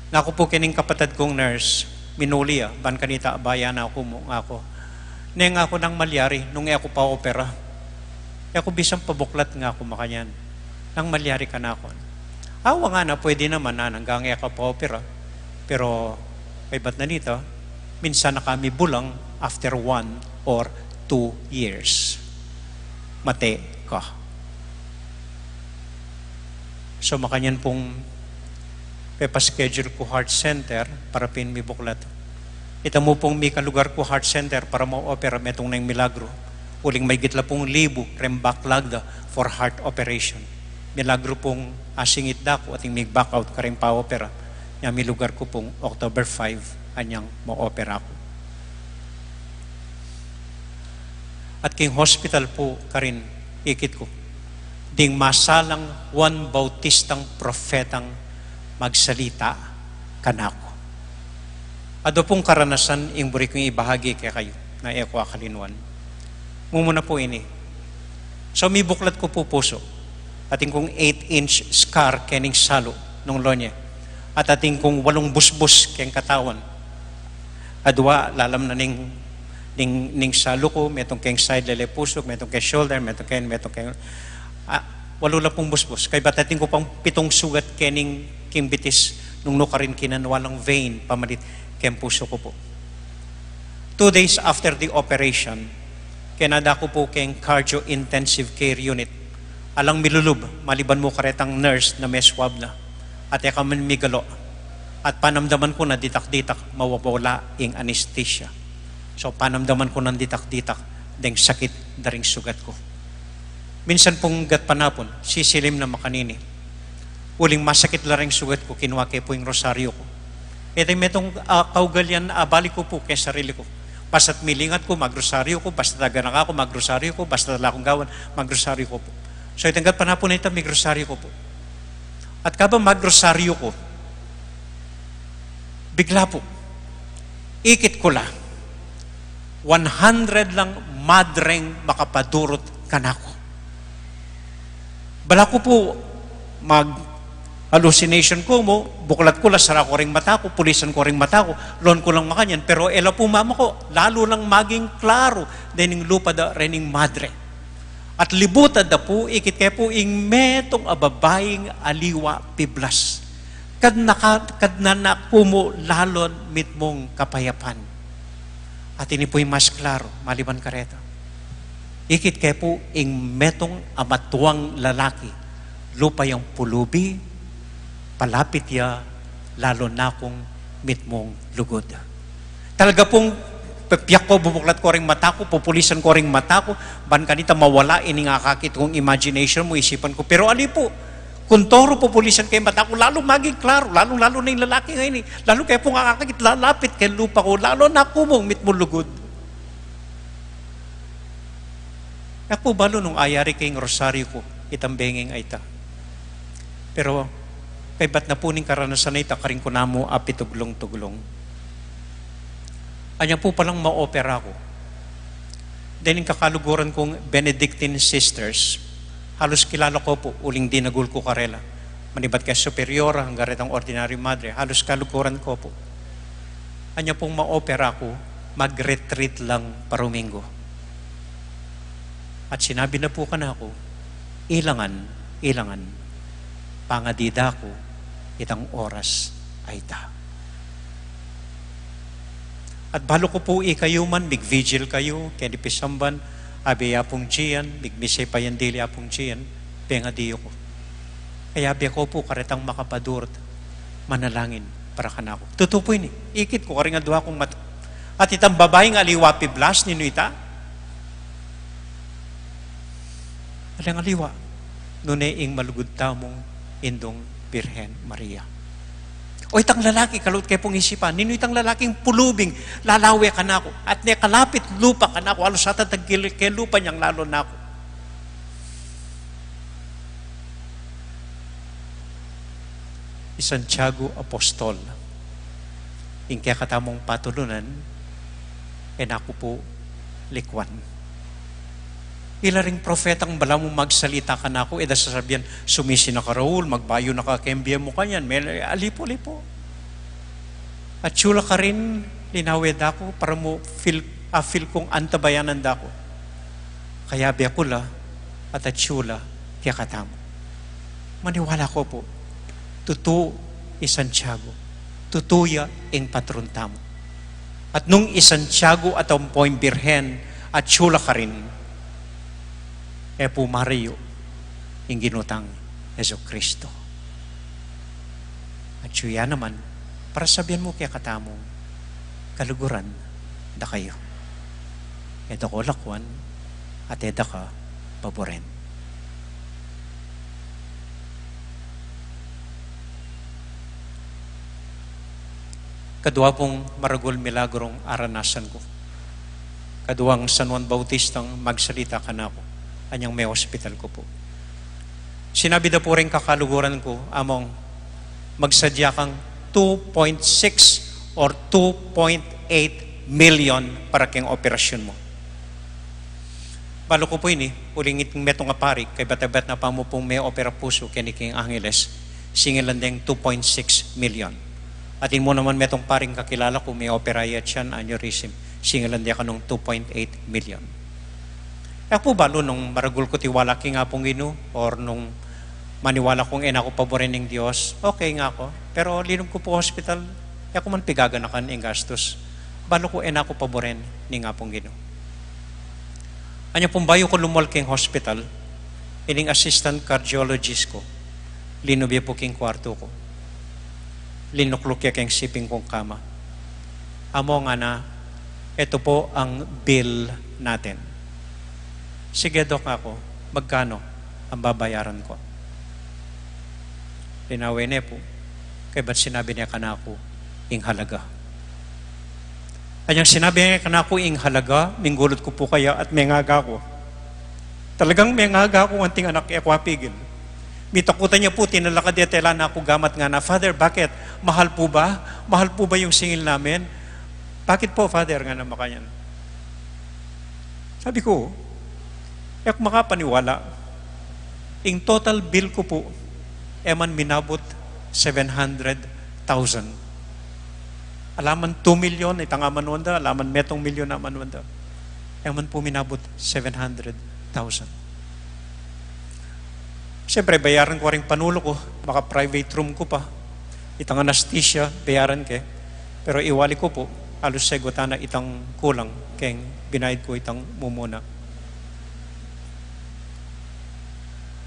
Naku po kining kapatid kong nurse, Minulia, ban kanita abaya na ako. Neng ako nang malyari, nung ako pa opera. Ako bisang pabuklat nga ako makanyan. Nang malyari ka na ako. Awa nga na, pwede naman na, hanggang ako pa opera. Pero, kay ba't na nito, minsan na kami bulang after 1 or 2 years. Mate ka. So makanyan pong pepa-schedule ko heart center para pinmibuklat. Ita mo pong may kalugar ko heart center para ma-opera metong na yung milagro. Uling may gitla pong libo, krem backlog for heart operation. Milagro pong asingit dako at yung may back out ka rin pa-opera. Yung may lugar ko pong October 5 anyang ma-opera ko. At king hospital po karin ikit ko. Ding masalang Juan Bautistang profetang magsalita kanako. Ado pong karanasan ing buri kong ibahagi kay kayo na eko akalinuan. Mumuna po ini. So may buklat ko po puso. Ating kong 8-inch scar kening salo nung lonya. At ating kong 8 busbus keng katawan. Adwa, lalam na ning salo ko, metong keng side lele pusok, metong keng shoulder, metong keng walo la pong busbus. Kay batating ko pang 7 sugat kening kimbitis nung nukarin kinanwalang vein, pamalit ken puso ko po. 2 days after the operation, kinada ko po keng cardio intensive care unit. Alang milulub, maliban mo karetang nurse na may swab na. At eka man migalo. At panamdaman ko na ditak-ditak, mawawala ing anesthesia. So panamdaman ko ng ditak-ditak, deng sakit daring sugat ko. Minsan pong gat panapon, sisilim na makanini. Uling masakit laring sugat ko, kinuha kay po yung rosaryo ko. Ito metong kaugalyan, balik ko po kay sarili ko. Basta't milingat ko, magrosaryo ko, basta taganak ako, magrosaryo ko, basta tala akong gawan, magrosaryo ko po. So itanggat pa na po na ito, migrosaryo ko po. At kabang magrosaryo ko, bigla po, ikit ko lang, 100 lang madreng makapadurot kanako. Bala ko po hallucination ko mo, buklat ko, lasara ko ring mata ko, pulisan ko ring mata ko, lon ko lang makanyan. Pero ela po mama ko, lalo lang maging klaro, dening lupa da rening madre. At libutan da po, ikit kaya po, ing metong ababaying aliwa piblas. Kad nanak po mo, lalon mit mong kapayapan. At ini po'y mas klaro, maliban kareta. Ikit kaya po, ing metong amatuang lalaki, lupa yung pulubi, palapit ya, lalo na kung mitmong lugod. Talaga pong piyak ko, bubuklat ko ring mata ko, pupulisan ko ring mata ko, ban kanita mawala, iningakakit kong imagination mo, isipan ko. Pero ali po, kung toro pupulisan kayo mata ko, lalo maging klaro, lalo na yung lalaki ngayon. Lalo kaya pong kakakit, lalapit kay lupa ko, lalo na kumong mitmong lugod. Kaya po balo nung ayari kayong rosaryo ko, itambenging ay ta. Pero, kay ba't na po ning karanasan na ita, karing ko na mo apituglong-tuglong. Anya po palang ma-opera ko. Then yung kakaluguran kong Benedictine sisters, halos kilala ko po, uling dinagul ko karela. Manibat kay superiora, hanggang retang ordinary madre, halos kaluguran ko po. Anya pong ma-opera ko, mag-retreat lang paruminggo. At sinabi na po ka na ako, ilangan, pangadida ko, itang oras ay ta. At balo ko po kayo man, mig-vigil kayo, kaya di pisamban, abi apong chiyan, mig-mise pa yan dili apong chiyan, penga diyo ko. Kaya abi ako po karetang makapadurot, manalangin para kanako. Totoo po yun ikit ko, karing adwa kong mata. At itang babaeng aliwapi blas, ninuita, alang aliwa, nune ing malugod tamong indong Birhen Maria. O itang lalaki, kalot kayo pong isipan, nino itang lalaking pulubing, lalawe ka na ako, at niya kalapit lupa ka na ako, alos sa tatagil kay lupa niyang lalo na ako. Santiago Apostol, yung kaya katamong patulunan, ako po likwan. Ila ring propetang bala mo magsalita ka na ako, sasabihan, sumisi na ka Raul, magbayo na ka, kembya mo kanyan, may alipo-lipo. At tsula ka rin, linawed ako, para mo feel kong antabayanan dako. Kaya biyakula, at tsula, kaya katamo. Maniwala ko po, tutu Santiago, tutuya ing patron tamo. At nung Santiago at ang poing birhen, at tsula ka rin, po Mario, yung ginutang Yeso Kristo. At siya naman, para sabihan mo kaya katamong, kaluguran, da kayo. Edo ko lakwan, at eda ka, paboren. Kadua pong maragol milagrong aranasan ko. Kaduang San Juan Bautistang magsalita ka na ako. Anyang may hospital ko po. Sinabi na po rin kakaluguran ko, among magsadya kang 2.6 or 2.8 million para keng operasyon mo. Balo ko po yun uling itong metong apari, kay batabat na pa mo pong may opera puso, kiniking Angeles, singilandeng 2.6 million. At mo naman metong paring kakilala ko, may opera yat siyan, aneurysm, singilandeng ka nung 2.8 million. Ako balo nung maragul ko tiwala ki nga pong ino or nung maniwala kong ako paborin ng Diyos, okay nga ako. Pero linom ko po hospital, ako man pigaganakan ng gastos. Balo ko ako paborin ni nga pong ino. Anya pong bayo ko lumol king hospital, ining assistant cardiologist ko, linubya po king kwarto ko. Linuklukya king siping kong kama. Amo nga na, ito po ang bill natin. Sige dok ako, magkano ang babayaran ko? Linawin po, kaya ba't sinabi niya ka na ako, ing halaga. Kanyang sinabi nga kanako ing halaga, minggulot ko po kaya at mengaga ko. Talagang mengaga ko anting anak ako apigil. Mitakutan niya po, tinalakad niya tela na ako gamat nga na, Father, bakit? Mahal po ba? Mahal po ba yung singil namin? Bakit po, Father, nga na makanyan? Sabi ko, ako makapaniwala, in total bill ko po, eman minabot 700,000. Alaman 2 million, itang amanwanda, alaman metong milyon na amanwanda. Eman po minabot 700,000. Siyempre, bayaran ko rin panulo ko, baka private room ko pa. Itang anesthesia, bayaran ke. Pero iwali ko po, alos segotana itang kulang, keng binayad ko itang mumuna.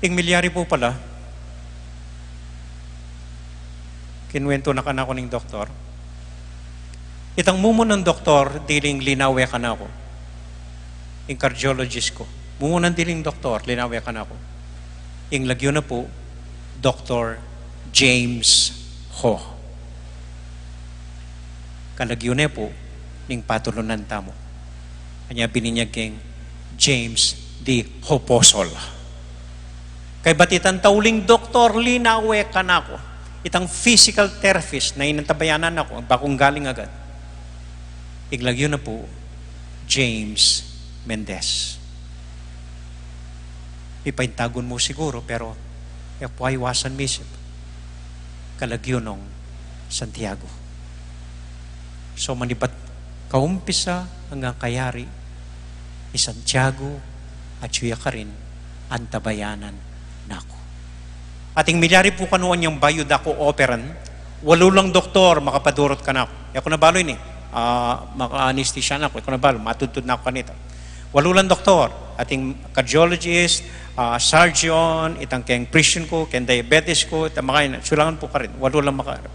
Ing milyari po pala, kinwento na kanako ng doktor. Itang mumunang doktor, diling linawe ka na ako. Ing cardiologist ko. Mumunang diling doktor, linawe ka na ako. Ing lagyo na po, Dr. James Ho. Kalagyo na po, ning patulunan tamo. Kanya bininyag king James D. Hoposol. Kay batitan tauling doktor, linawe ka na ako. Itang physical therapist na inantabayanan ako, ang bakong galing agad. Iglagyo na po, James Mendez. Ipaintagon mo siguro, pero iwasan misip. Kalagyo nung Santiago. So manipat kaumpisa hanggang kayari, ni Santiago at siya ka rin ang tabayanan nako. Ating milyari po kanuan yung bayod ako operan, walo lang doktor makapadurot ka na ako. Ako nabaloy ni, maka-anesthesia na ako. Ako nabalo, matutod na ako kanita. Walo lang doktor, ating cardiologist, surgeon, itang keng presyon ko, keng diabetes ko, itang makain, sulangan po ka rin. Walo lang makaharap.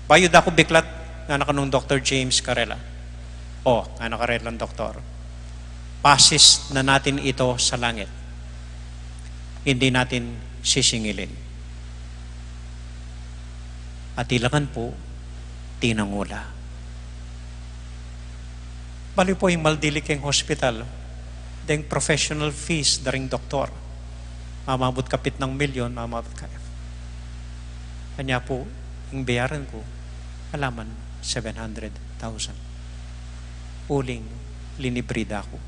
Bayod ako biklat nga nakanong Dr. James Carrela. Nga nakarelang doktor. Pasis na natin ito sa langit. Hindi natin sisingilin. At ilangan po, tinangula. Bali po yung Maldilikeng Hospital, deng professional fees daring doktor. Mamabot kapit ng milyon, mamabot ka. Kanya po, yung bayaran ko, alaman, 700,000. Uling, linibrida ko.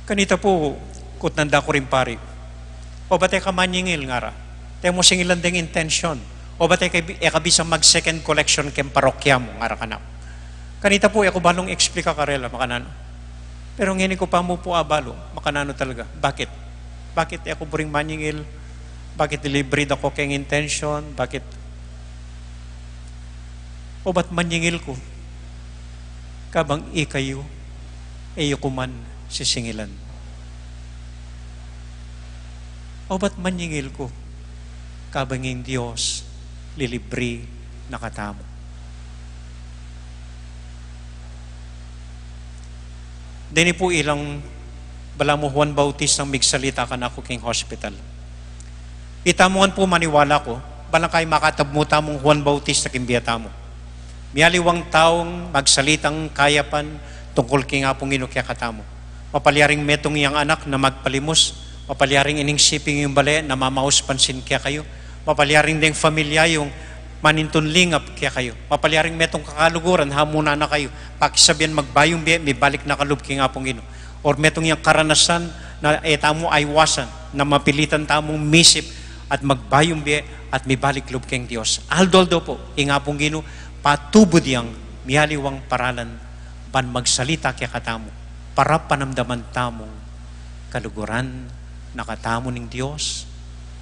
Kanita po, kutnanda ko rin pari. O ba tayo kamanyingil nga ra? Tayo mo singilan ding intention. O ba tayo kabisang mag-second collection kem parokya mo nga ra kanap. Kanita po, ako balong explika karela, makanano. Pero ngini ko pa mo po abalo, makanano talaga. Bakit? Bakit ako buring manyingil? Bakit delivered ako keng intention? Bakit? O ba't manyingil ko? Kabang ikayo, kuman sisingilan. O ba't manyingil ko? Kabang yung Diyos, lilibre nakatamo. Dini po ilang bala mo Juan Bautista ng migsalita ka na ako king hospital. Itamuan po maniwala ko, balang kayo makatabmuta mong Juan Bautista kimbiyata mo. Miyaliwang taong magsalitang kayapan tungkol king apong inukya katamo. Mapalyaring metong iyang anak na magpalimos, mapalyaring ining siping yung bale na mamaus pansin kaya kayo, mapalyaring ding familia yung manintunlingap kaya kayo. Mapalyaring metong kakaluguran, hamuna na kayo. Pakisabihan magbayong biya, may balik na kalub king apong ino. Or metong yung karanasan na etamo aywasan, na mapilitan tamong misip at magbayong biya at may balik lub king Diyos. Aldoldo po, ingapong ino, patubod yang miyaliwang paralan ban magsalita kaya katamo para panamdaman tamong kaluguran nakatamo ng Diyos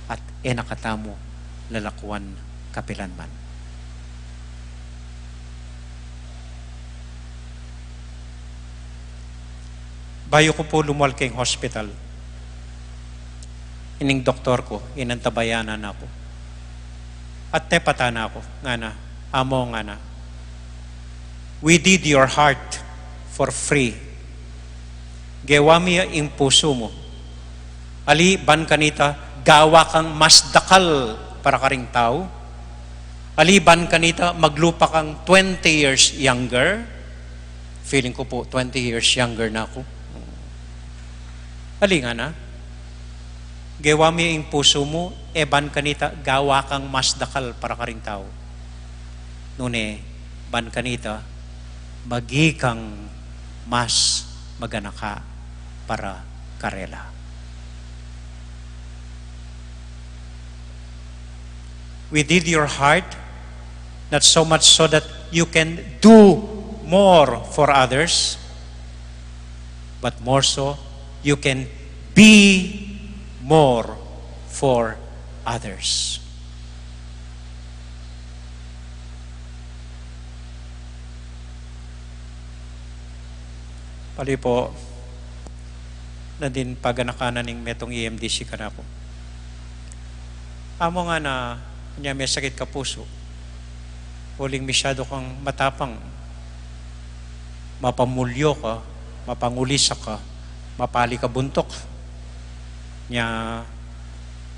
at nakatamo lalakuan kapilanman. Bayo ko po lumuwal kayong hospital. Ining doktor ko, inantabayanan ako. At tepata na ako, nga na, amo nga na. We did your heart for free. Gewami ang puso mo. Ali, ban kanita, gawa kang mas dakal para karing tao. Aliban kanita, maglupa kang 20 years younger. Feeling ko po, 20 years younger na ako. Ali nga na. Gawa mo yung puso mo, ban kanita, gawa kang mas dakal para ka ring tao. Nune, ban kanita, magi kang mas maganaka para karela. We did your heart, not so much so that you can do more for others, but more so you can be more for others. Pali po, na din paganakanan ng metong EMDC ka na po. Amo nga na, kanya may sakit ka puso, huling masyado kang matapang, mapamulyo ka, mapangulisa ka, mapali ka buntok. Nya,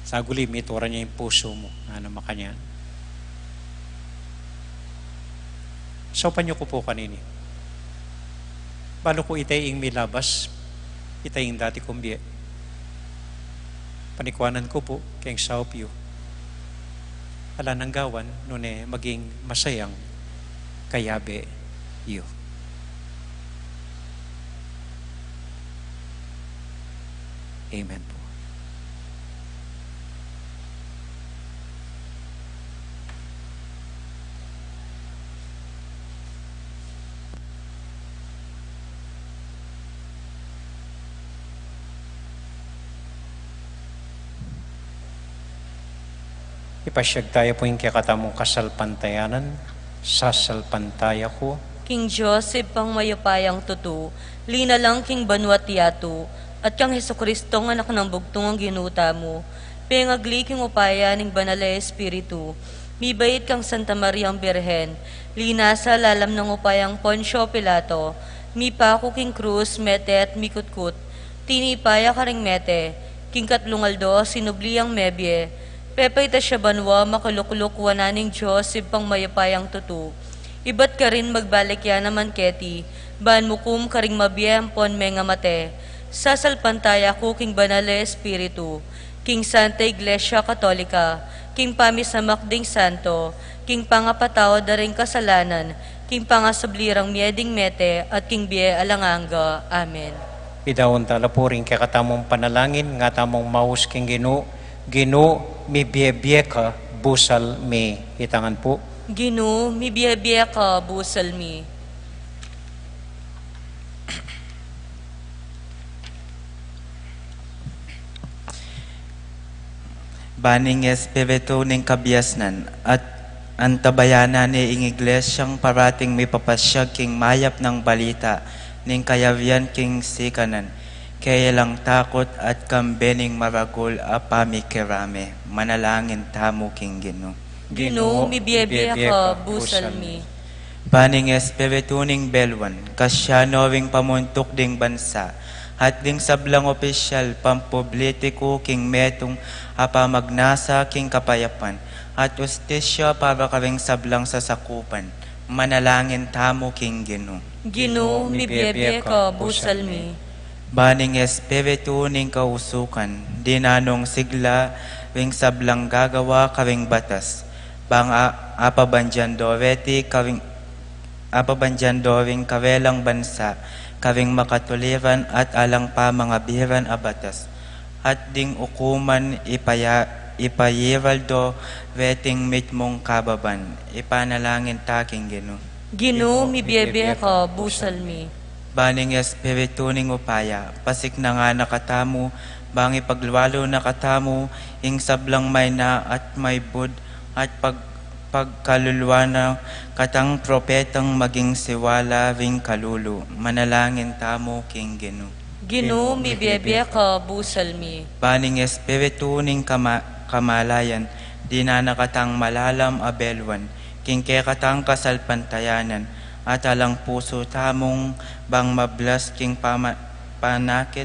saguli, mitura niya yung puso mo, ano makanyan. So, panyo ko po kanini. Balo ko itay ing milabas, itay ing dati kumbiye. Panikwanan ko po, kayong saupyo. Ala nang gawan, nune maging masayang kayabe iyo. Amen po. Ipasyag tayo po yung kakatamong kasalpantayanan, sasalpantaya ko, King Joseph pang mayapayang tutu, lina lang king Banuat Yatu, at kang Hesukristo nga anak ng bugtong ang ginuta mo, pengagli king upaya ning banala Espiritu, mibait kang Santa Maria ang Birhen, lina sa lalam ng upayang Poncio Pilato, mipako king Cruz, mete at mikutkut, tinipaya ka ring mete, king Katlungaldo, sinubli ang mebye, pepay ta siya banwa, makulukuluk wananing Joseph pang mayapayang tutu, ibat ka rin magbalik yan naman keti, ban mukum ka ring mabiyempon menga mate, sasalpantaya ko king banale Espiritu, king Santa Iglesia Katolika, king pamisamakding santo, king pangapataw da ring kasalanan, king pangasablirang mieding mete, at king bie alanganga. Amen. idawon tala po rin kakatamong panalangin, nga tamong maus king Gino, mi biye ka, busal mi itangan po. Gino, mi biya ka, busal mi. Baning Espiritu ning kabiasnan at antabayanan ni ing iglesyang parating may papasyag king mayap ng balita ning kayawian king sikanan kaya lang takot at kambening maragul apami kirame manalangin tamo king Gino. Gino, mi biya ka, busal mi. Baning Espiritu ning belwan kasyano ring pamuntok ding bansa at ding sablang opisyal pampublitiko king metong apamagnasa king kapayapan at ustisya para karing sablang sasakupan manalangin tamo king Gino. Gino, mi biya ka, busal mi. Baning Espiritu ning kausukan dinanong sigla ring sablang gagawa karing batas bang apabanjandoreti karing apabanjandoring karelang bansa karing makatuliran at alang pa mga biran a batas at ding ukuman ipayiraldo reting mitmong kababan ipanalangin taking Gino. Gino, mi biya ka, busal mi. Baning Espiritu ning upaya pasik na nga nakatamo bangi pagluwalo nakatamo ing sablang may na at may bud at pagkaluluwa na katang propetang maging siwala ring kalulu manalangin tamo king Gino. Gino, mi biya ka, busal mi. Baning Espiritu ning kamalayan di na nakatang malalam abelwan king katang kasalpantayanan at alang puso tamong bang mablas king panakit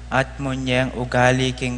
at munyeng ugali king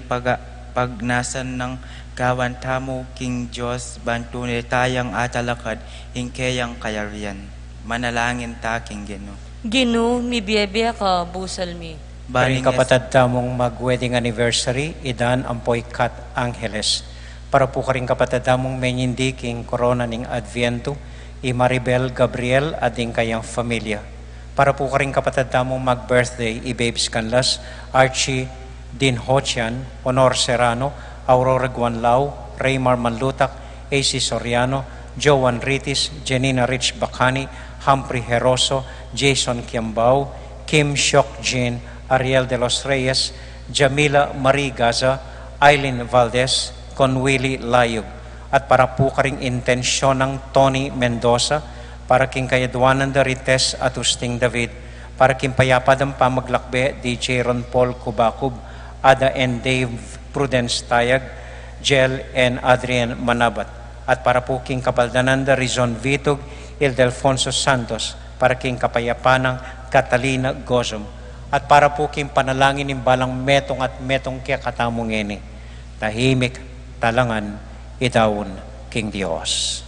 pagnasan ng gawan tamo King Diyos bantunay tayang atalakad hingkayang kayarian. Manalangin ta King Gino. Gino, mi biyebya ka, busal mi. Baring kapatid tamong mag-wedding anniversary, idan ampoy Kat Angeles. Para po ka rin kapatid tamong menyindi king korona ning Adviento, i Maribel Gabriel ading kayang familia. Para po ka rin kapatid tamong mag-birthday, i Babes Canlas, Archie Din Hochian, Honor Serrano, Aurora Guanlao, Raymar Manlutak, AC Soriano, Joan Ritis, Janina Rich Bacani, Humphrey Heroso, Jason Kiambao, Kim Shok Jin, Ariel de los Reyes, Jamila Marie Gaza, Eileen Valdez, Conwilly Layog. At para po ka ring intensyon ng Tony Mendoza, para king kayadwanan da Rites at Usting David, para king payapadang pamaglakbe DJ Ron Paul Kubakub, Ada and Dave Prudence Tayag, Jel and Adrian Manabat. At para po king kapaldanan da Rizon Vitug, Ildefonso Santos, para king kapayapanang Catalina Gozom. At para po king panalangin ng balang metong at metong kaya katamong ini, tahimik, talangan, idawon, King Diyos.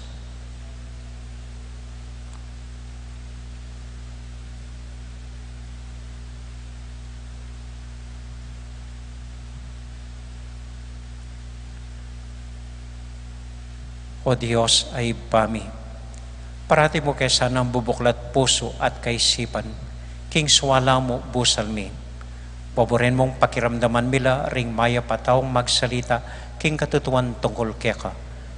O Diyos ay pami, parati mo kaysa ng bubuklat puso at kaisipan, king swala mo busal mi. Paboren mong pakiramdaman mila ring maya pataong magsalita, king katutuan tungkol keka,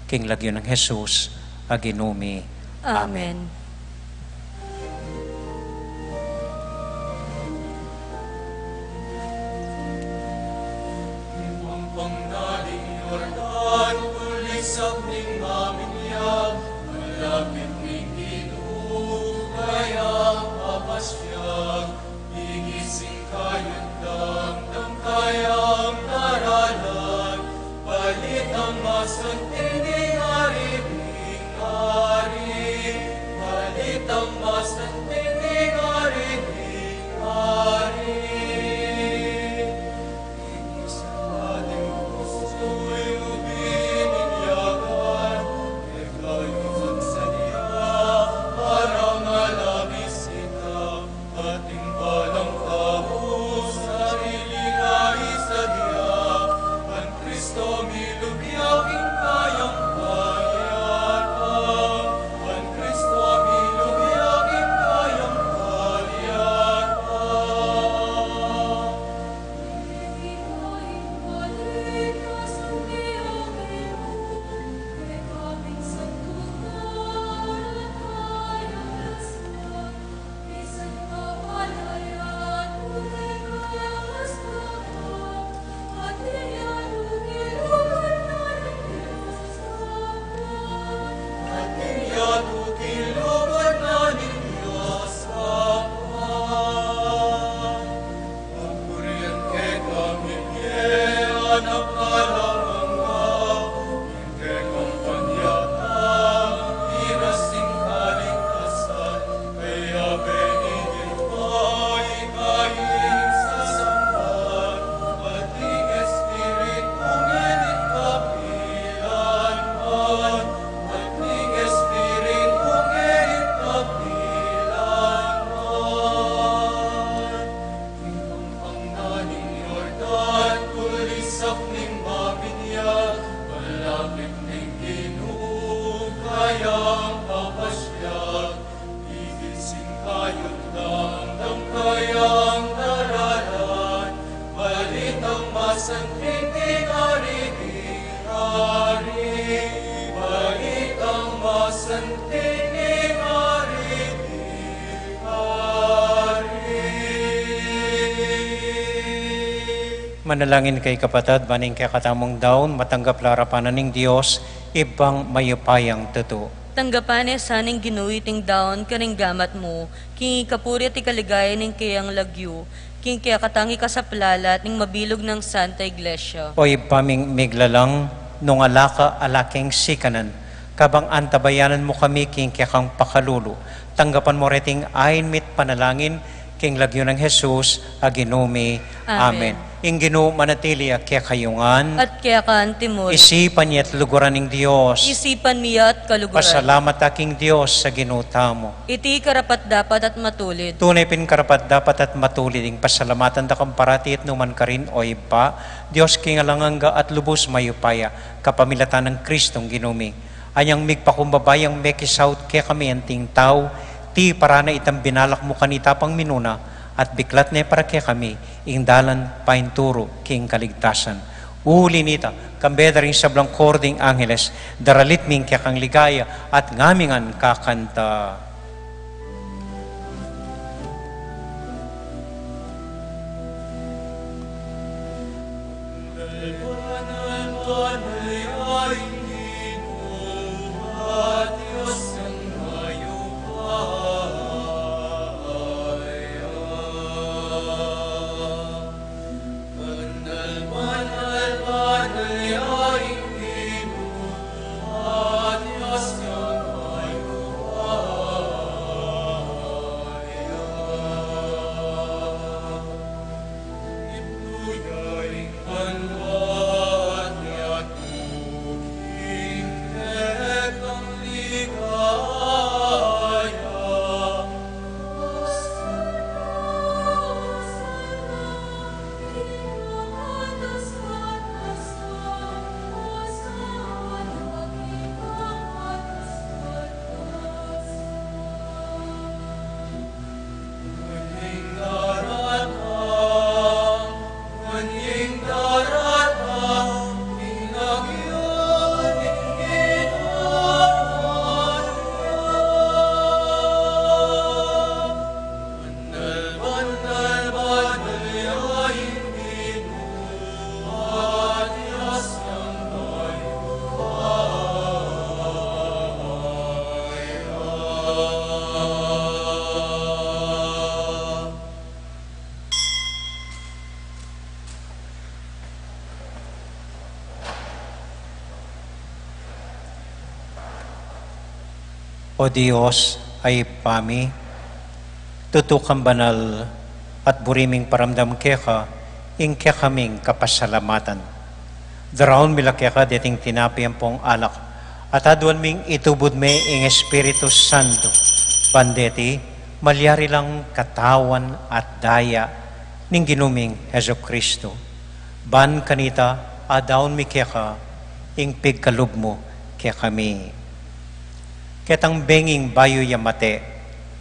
king lagyo ng Jesus, aginumi. Amen. Manalangin kay kapatid, baning kaya katamong daon, matanggap larapanan ng Diyos, ibang mayupayang totoo. Tanggapan saning ginuiting daon karing gamat mo, king kapuri at ikaligaya ning kayang lagyo, king kaya katangi ka sa plalat ning mabilog ng Santa Iglesia. O ipaming miglalang, nung alaka alaking sikanan, kabang antabayanan mo kami king kaya kang pakalulu, tanggapan mo reting ayin mit panalangin, king lagyo ng Jesus, aginumi. Amen. Amen. Inginu manatili kaya kayungan, At kaya kaan timor, isipan niya at luguran ng Diyos. isipan miya at kaluguran. Pasalamat aking Diyos sa ginutamo. Iti karapat dapat at matulid. Tunay pinkarapat dapat at matulid ing pasalamatan da kang parati at numan ka rin o iba. Diyos kingalanganga at lubos mayupaya, kapamilatan ng Kristong ginumi. Anyang migpakumbabayang mekisaut kaya kami anting tao, ti para na itang binalak mo kanita pang minuna, at biklat na para kaya kami, ingdalan painturo king kaligtasan. Uli nita, kambeda rin sa blangkording angeles, daralit ming kaya kang ligaya, at ngamingan kakanta. O Diyos ay pami, tutukang banal at buriming paramdam keka, ing kaya kaming kapasalamatan. Daraon mila keka dating tinapi ang pong alak, at aduan ming itubod me ing Espiritu Santo. Bandeti, malyari lang katawan at daya ning ginuming Heso Kristo. Ban kanita, adaon mi keka, ing pigkalub mo kaya kami. Ketang benging bayo yamate,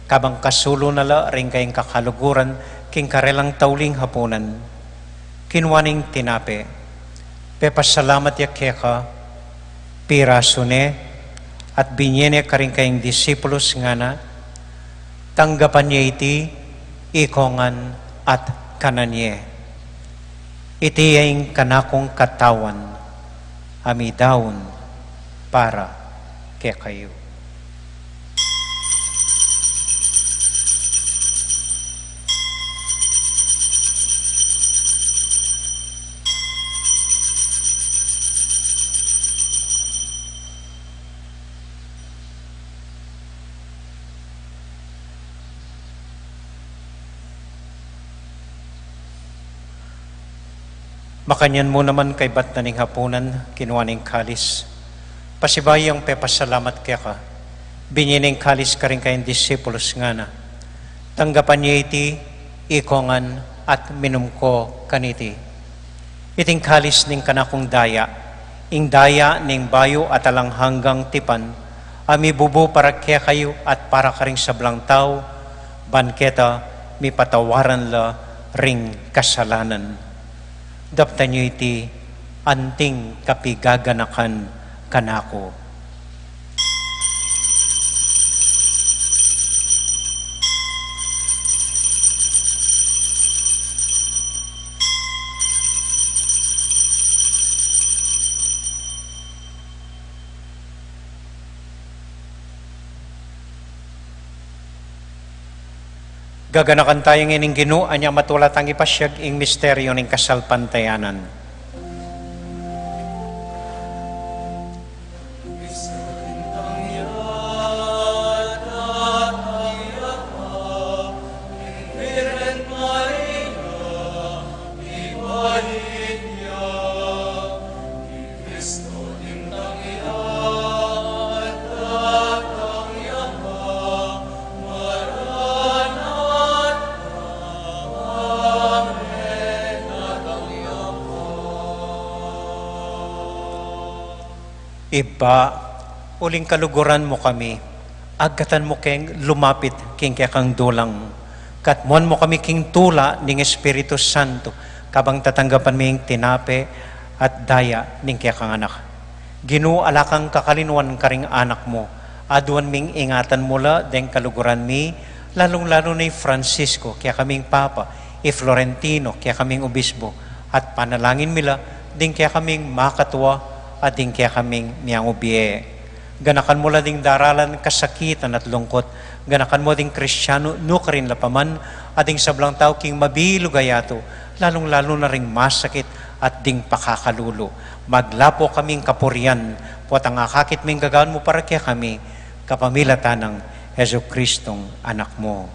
kabang kasulo nala ring kayong kakaluguran, king karelang tauling hapunan, kinwaning tinape, pepasalamat ya keka, pirasune, at binyene ka rin kayong disipulos nga na, tanggapan niya iti, ikongan at kananye. Iti yung kanakong katawan, amidaon para kaya kayo. Makanyan mo naman kay bat na ning hapunan, kinuha ning kalis. Pasibayang pepasalamat kaya ka. Binyining kalis ka rin kayong disipulos nga na. Tanggapan niya iti, ikongan at minum ko kaniti. Iting kalis ning kanakong daya, ing daya ning bayo at alang hanggang tipan, ami bubo para kaya kayo at para ka rin sa blang tao, banketa, mi patawaran la ring kasalanan. Dapta niyo iti anting kapigaganakan kanako. Gaganakan tayong ining Ginoo anya matulat ang ipasyag ing misteryo ning kasalpantayanan. Amen. Iba, uling kaluguran mo kami, agatan mo keng lumapit king kang dulang. Katmuan mo kami king tula ning Espiritu Santo, kabang tatanggapan ming tinape at daya ning kang anak. Ginoo alakang kakalinuan karing anak mo, aduan ming ingatan mula deng kaluguran mi, lalong-lalo ni Francisco, kaya kaming Papa, Florentino, kaya kaming Obispo, at panalangin mila, ding kaya kaming makatuwa, at ding kaya kaming miyang ubiye. Ganakan mo la ding daralan kasakitan at lungkot, ganakan mo ding Kristyano, no karin lapaman, at ding sablang tao king mabilugayato, lalong-lalo na ring masakit at ding pakakalulo. Maglapo kaming kapurian, puwat ang akakit ming gagawin mo para kaya kami, kapamilatan ng Heso Kristong anak mo.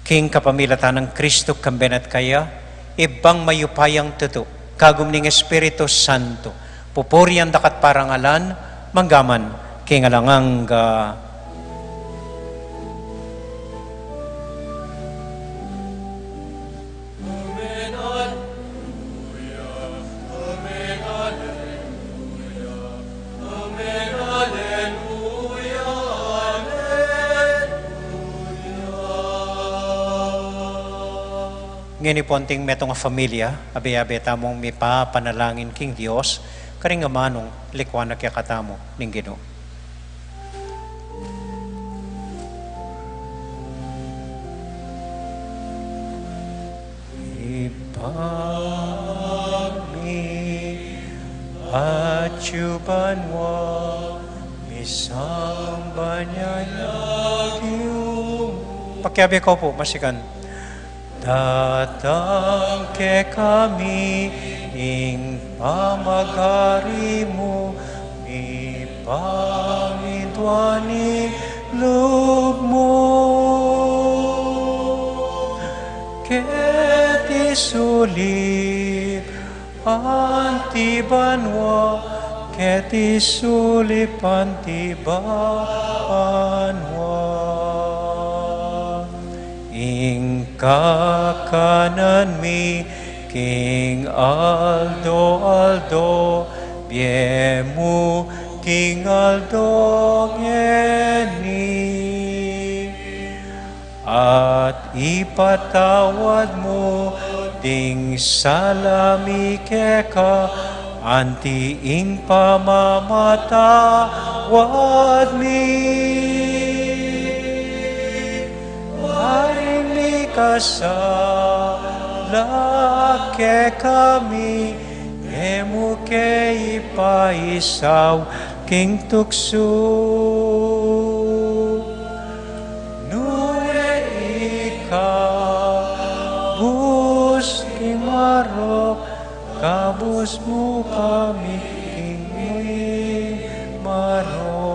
King kapamilatan ng Kristo kambenat kaya, ibang mayupayang tuto, kagum ning Espiritu Santo, pupurian dakat parangalan, manggaman, king alangang ngini ponting metong familia, abe-abe tamong mipa panalangin king Dios, karing manong likwan na kaya katamo ning Ginoo. Ipami acuban mo, misamba niya pakiabe ko po, masikan. Datang ke kami, ing pamagari mo, ipangidwani loob mo. Ket isulip antibanwa, ket isulip antibanwa. Ing kakanan mi, King Aldo, biemu King Aldo ngeni. At ipatawad mo, ding salami keka, anti ing pamamatawad mi. Kasala ke kami, emu ke ipaisaw king tukso. Nure ikabus king marok, kabus mo kami king marok.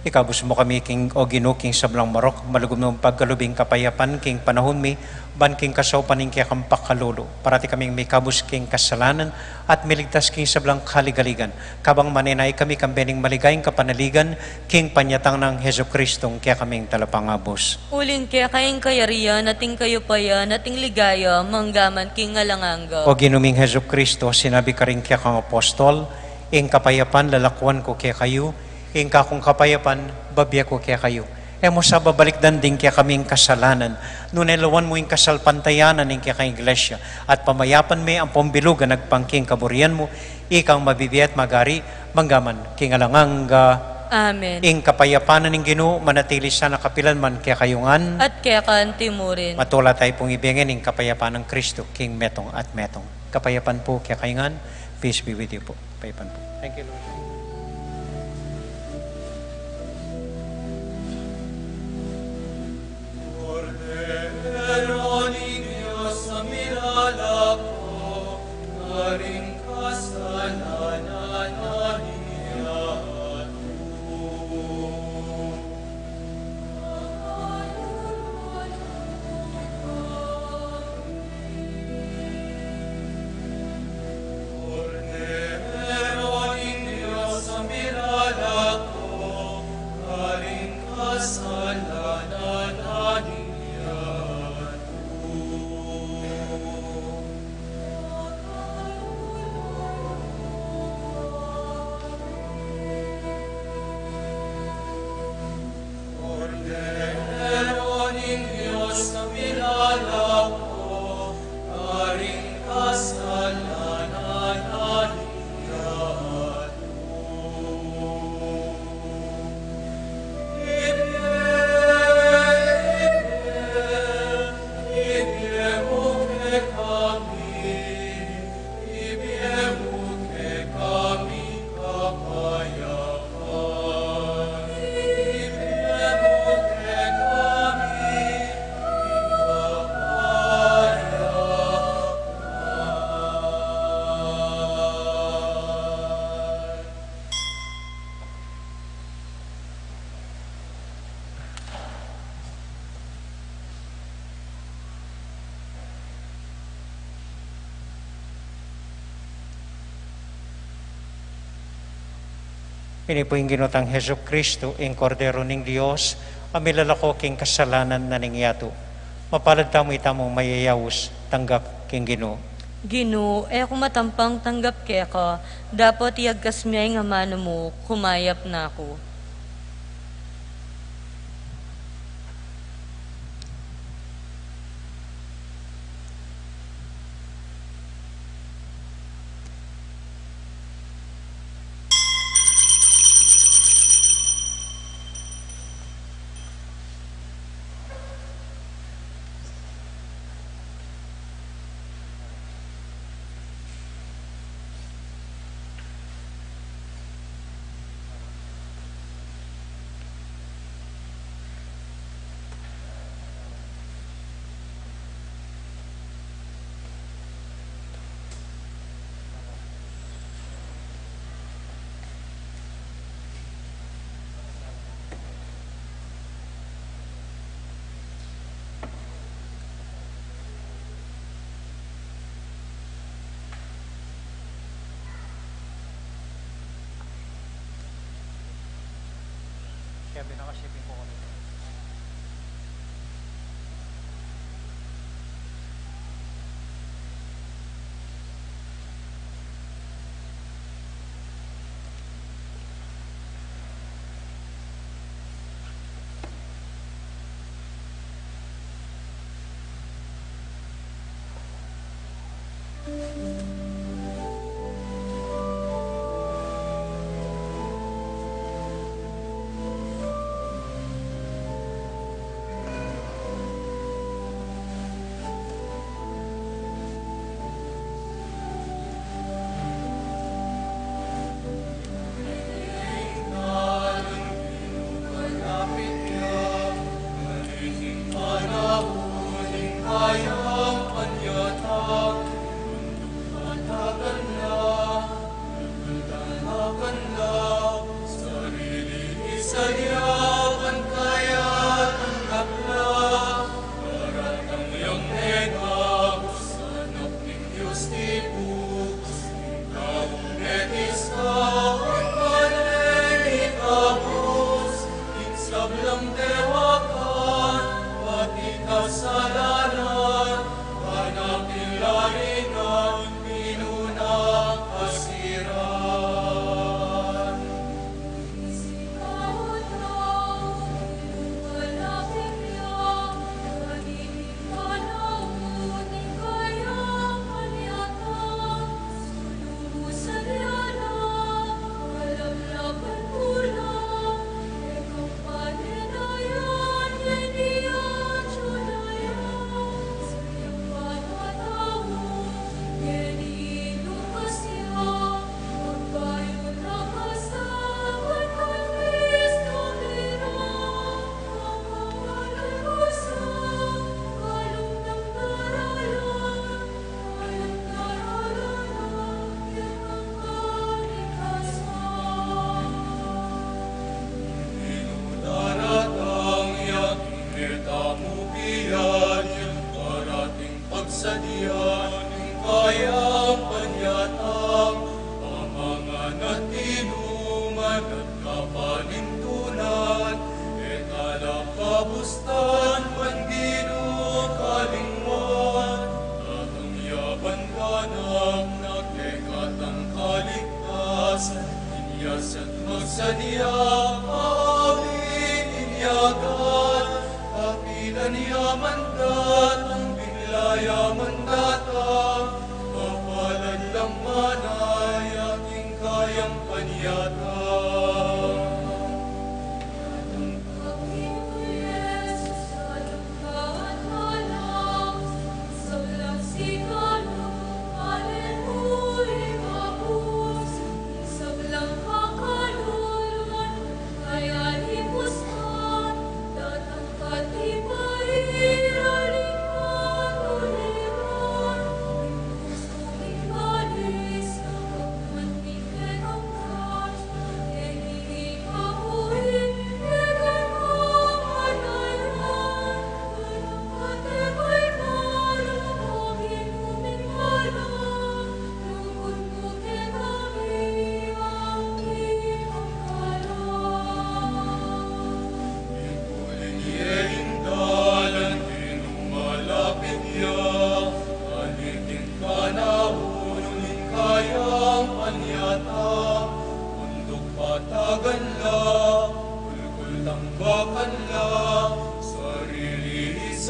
Ikabus mo kami king o Ginoo king sablang marok, malugom ng pagkalubing kapayapan king panahon mi, ban king kasaw paning kaya kampak kalulo. Parati kaming may kabus king kasalanan at miligtas king sablang kaligaligan. Kabang maninay kami kambening maligayang kapanaligan, king panyatang ng Heso Kristong kaya kaming talapangabos. Ulin kaya kayong kayariya, nating kayo paya, nating ligaya, manggaman king alanganga. O Ginuming Heso Kristo, sinabi ka rin kaya kang apostol, ing kapayapan lalakwan ko kaya kayo, ing kakong kapayapan, babya ko kaya kayo. Mo sa babalikdan din kaya kaming kasalanan, nunelawan mo yung kasalpantayanan ng kaya kang iglesia, at pamayapan may ang pambilugan nagpangking kaburian mo, ikang mabibiyat magari, manggaman, king alanganga. Amen. Ing kapayapanan ng Ginoo, manatili sa nakapilan man kaya kayungan, At kaya kantimurin. matula tayo pong ibigin ng kapayapan ng Kristo, King Metong at Metong. Kapayapan po kaya kayungan, peace be with you po. Kapayapan po. Thank you, Lord. Pinipuing ginotang Heso Kristo, ing Kordero ning Dios, amilalako king kasalanan na ningyato. Mapalad tamo itamong mayayawos, tanggap king Ginoo. Ginoo, kung matampang tanggap kaya ka, dapat iagkas miyay nga mano mo, kumayap na ako. Kaya binakasipin ko ulit.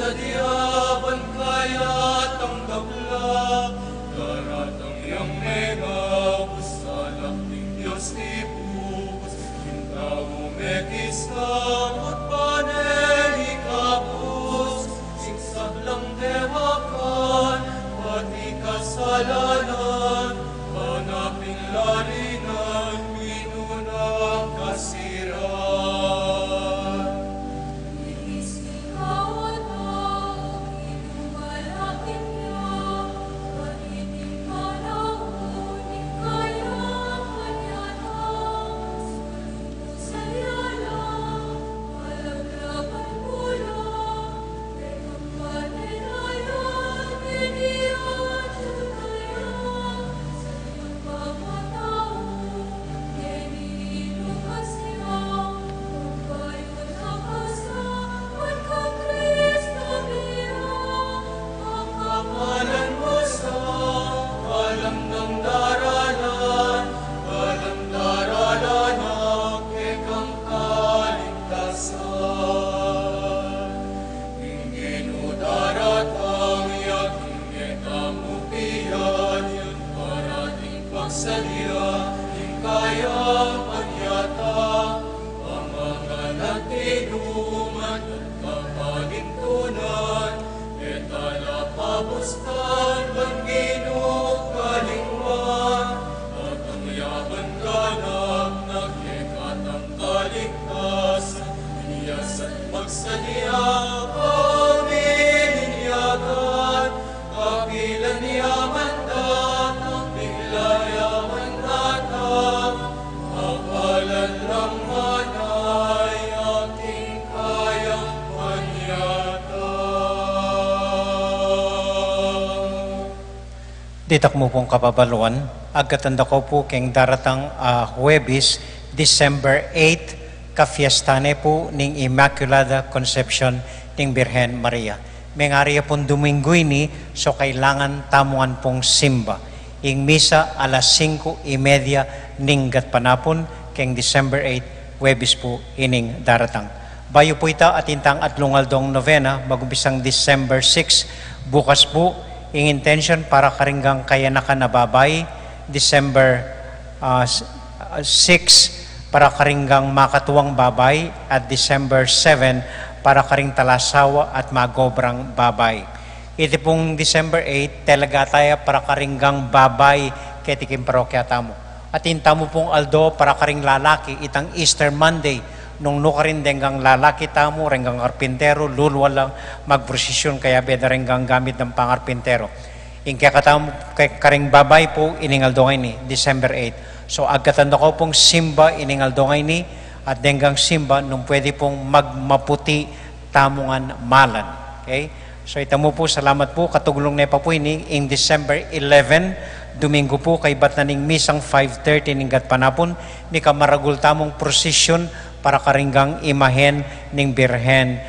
Magsadyaban kaya tanggapla, daratang yang mega, busalak ng Diyos ibus, hintaw mekisam at paneli kapus, singsag lang dewakan, pati kasalanan, hanapin lalinan, minunang kasiran. Kapalan mo sa alam ng daralan, alam daralan ang ekang kaligtasan. Inginu daratang yaking etamupian, yung parating pagsadya, yung kayang panyata, ang mga natinuman at kapalintunan, etala pabustan, bangino kalingwan, at ang yaman ganap, nagkekatang kaligtasan, niyas at magsadya, pamilinyagan, kapilan yaman datang, bigla yaman datang, kapalan lang manay, aking kayang panyata. Ditak mo pong kapabaluan, agkatanda ko po keng daratang Huwebes, December 8, kafiestane po ning Immaculada Conception ning Birhen Maria. Mengariya pong Domingo ini, so kailangan tamuan pong simba. Ing misa alas 5:30 ning gatpanapon, keng December 8, Huwebes po ining daratang. Bayo po ita at intang atlungaldong novena, magumpisang December 6, bukas po, ing intention para karinggang kaya nakanababay, December 6 para karinggang makatuwang babay, at December 7 para karing talasawa at magobrang babay. Iti pong December 8, telegataya para karinggang babay ketikim parokya tamo. At intamo pong aldo para karing lalaki, itang Easter Monday, nung nukarin denggang lalaki tamo, renggang karpintero, lulwa lang magprosesyon, kaya beda renggang gamit ng pangarpintero. Ing kaya katamo, karing babay po, iningaldo ni December 8. So agkatanda ko pong simba, iningaldo ni, at denggang simba, nung pwede pong magmaputi tamungan malan. Okay? So itamo po, salamat po, katugulong na pa po ini, ing December 11, Domingo po, kay bat na ning misang 5:30 ning gatpanapon, ni kamaragul tamong prosesyon para karinggang imahen ning Birhen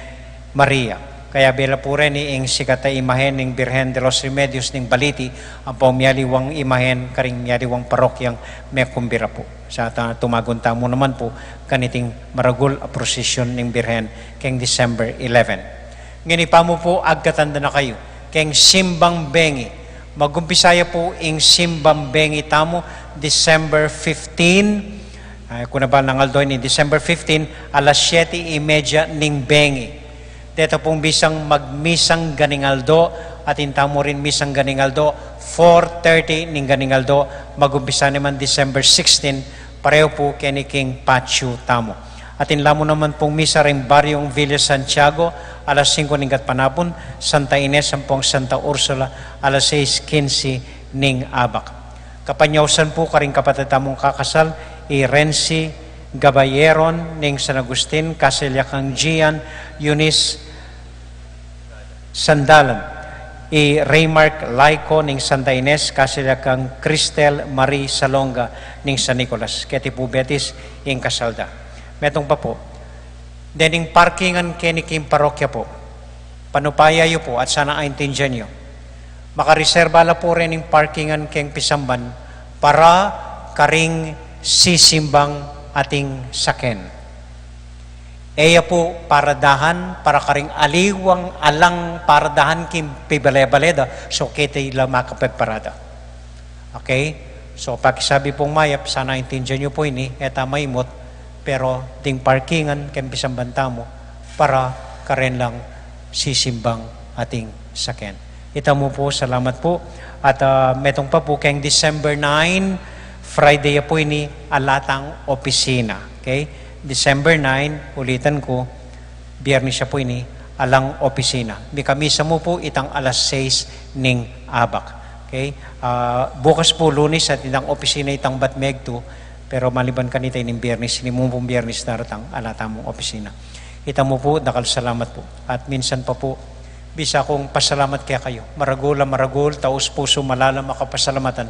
Maria. Kaya bela po rin ing sikata imahen ning Birhen de los Remedios ning Baliti, ang pamiyaliwang imahen karing miyaliwang parokyang Mekumbira po. Sa tumagunta mo naman po, kaniting maragul a prosesyon ning Birhen keng December 11. Ngini pa mo po, agkatanda na kayo, keng Simbang Bengi. Magumpisaya po ing Simbang Bengi tamo, December 15, kung na ba nangaldoy ni December 15, alas 7:30 ning Bengi. Dito pong bisang magmisang ganingaldo, at intamo rin misang ganingaldo, 4:30 ning ganingaldo, magumpisa naman December 16, pareho po keniking Pachu tamo. At inlamo naman pong misa rin Baryong Villa Santiago, alas 5 ning gatpanapon, Santa Ines, sampung Santa Ursula, alas 6:15 ning abak. Kapanyawsan po karing kapatatamong kakasal, Renzi Gabayeron ning San Agustin, Kasilyakang Gian, Eunice Sandalan, Raymark Laico ning Santa Ines, Kasilyakang Cristel Marie Salonga ning San Nicolas, Keti po Betis ing Kasalda. Metong pa po, dening parkingan keniking parokya po, panupaya yo po at sana aintindihan nyo, makareserba la po rin yung parkingan keng Pisamban para karing sisimbang ating saken. Eya po paradahan, para karing aliwang alang paradahan kim pibale-baleda, so kitay lang makapagparada. Okay? So pakisabi pong mayap, sana intindihan nyo po ini, eta maimot, pero ding parkingan, kempisang banta mo, para karen lang sisimbang ating sakyan. Ita mo po, salamat po. At metong pa po, kayong December 9, Friday po ini, alatang opisina. Okay? December 9, ulitan ko, Biyernes siya po ini, alang opisina. May kamisa mo po, itang alas 6 ning abak. Okay? Bukas po, Lunes, at itang opisina, itang batmegto, pero maliban kanita ning Biyernes, inimumpong Biyernes naratang alatang mong opisina. Ita mo po, dakal salamat po. At minsan pa po, bisa kong pasalamat kaya kayo. Maragul, taos puso, malalam, makapasalamatan.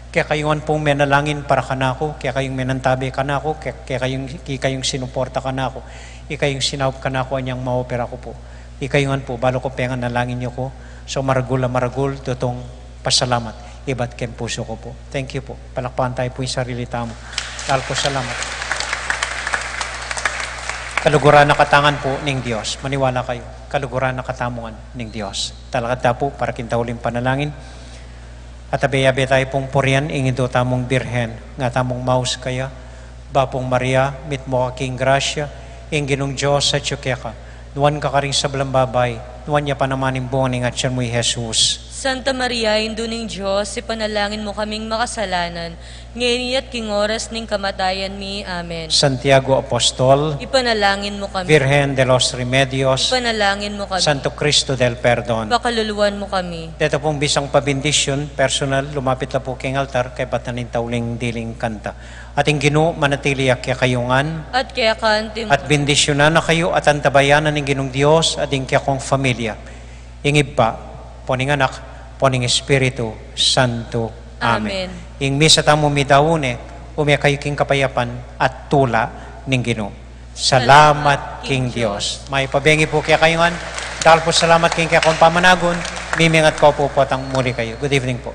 Kaya kayong pong menalangin para kanako, kaya kayong menantabi kanako, kaya kayong sinuporta kanako, ikayong sinawap kanako anyang maopera ko po. Ikayong po, balo ko pengan nalangin niyo ko. So maragul, dotong pasalamat. Iba't kem puso ko po. Thank you po. Palakpakan tayo po yung sarili tamo. Dahil ko salamat. Kaluguran na katangan po ning Diyos. Maniwala kayo. Kaluguran na katamungan ning Diyos. Talakad po para kintauling panalangin. At abe-abe tayo pong purian ingito tamong birhen. Nga tamong maus kaya. Bapong Maria, mit mo aking grasya. Inginong Diyos sa tsukeka. Nuwan ka karing sablang babay. Nuwan niya panamanin buong at siya mo'y Jesus. Santa Maria, Induning Diyos, ipanalangin mo kaming makasalanan, ngayon at king oras ning kamatayan mi. Amen. Santiago Apostol, Ipanalangin mo kami. Virgen de los Remedios, Ipanalangin mo kami. Santo Cristo del Perdon. Pakaluluan mo kami. Dito pong bisang pabindisyon, personal, lumapit na po king altar, kay batanin tauling diling kanta. Ating Ginoo manatili kaya kayungan, At kaya kantim. at bindisyonan na kayo at antabayanan ng Ginong Diyos, ating kaya kong familia. Ingib pa, poning anak, poning Espiritu Santo. Amen. Amen. Ing misa tamo midawune, umya kayo king kapayapan at tula ning Ginoo. Salamat king Dios. May pabengi po kaya kayungan. Dahil po salamat king kaya kong pamanagon, mimingat ko po potang muli kayo. Good evening po.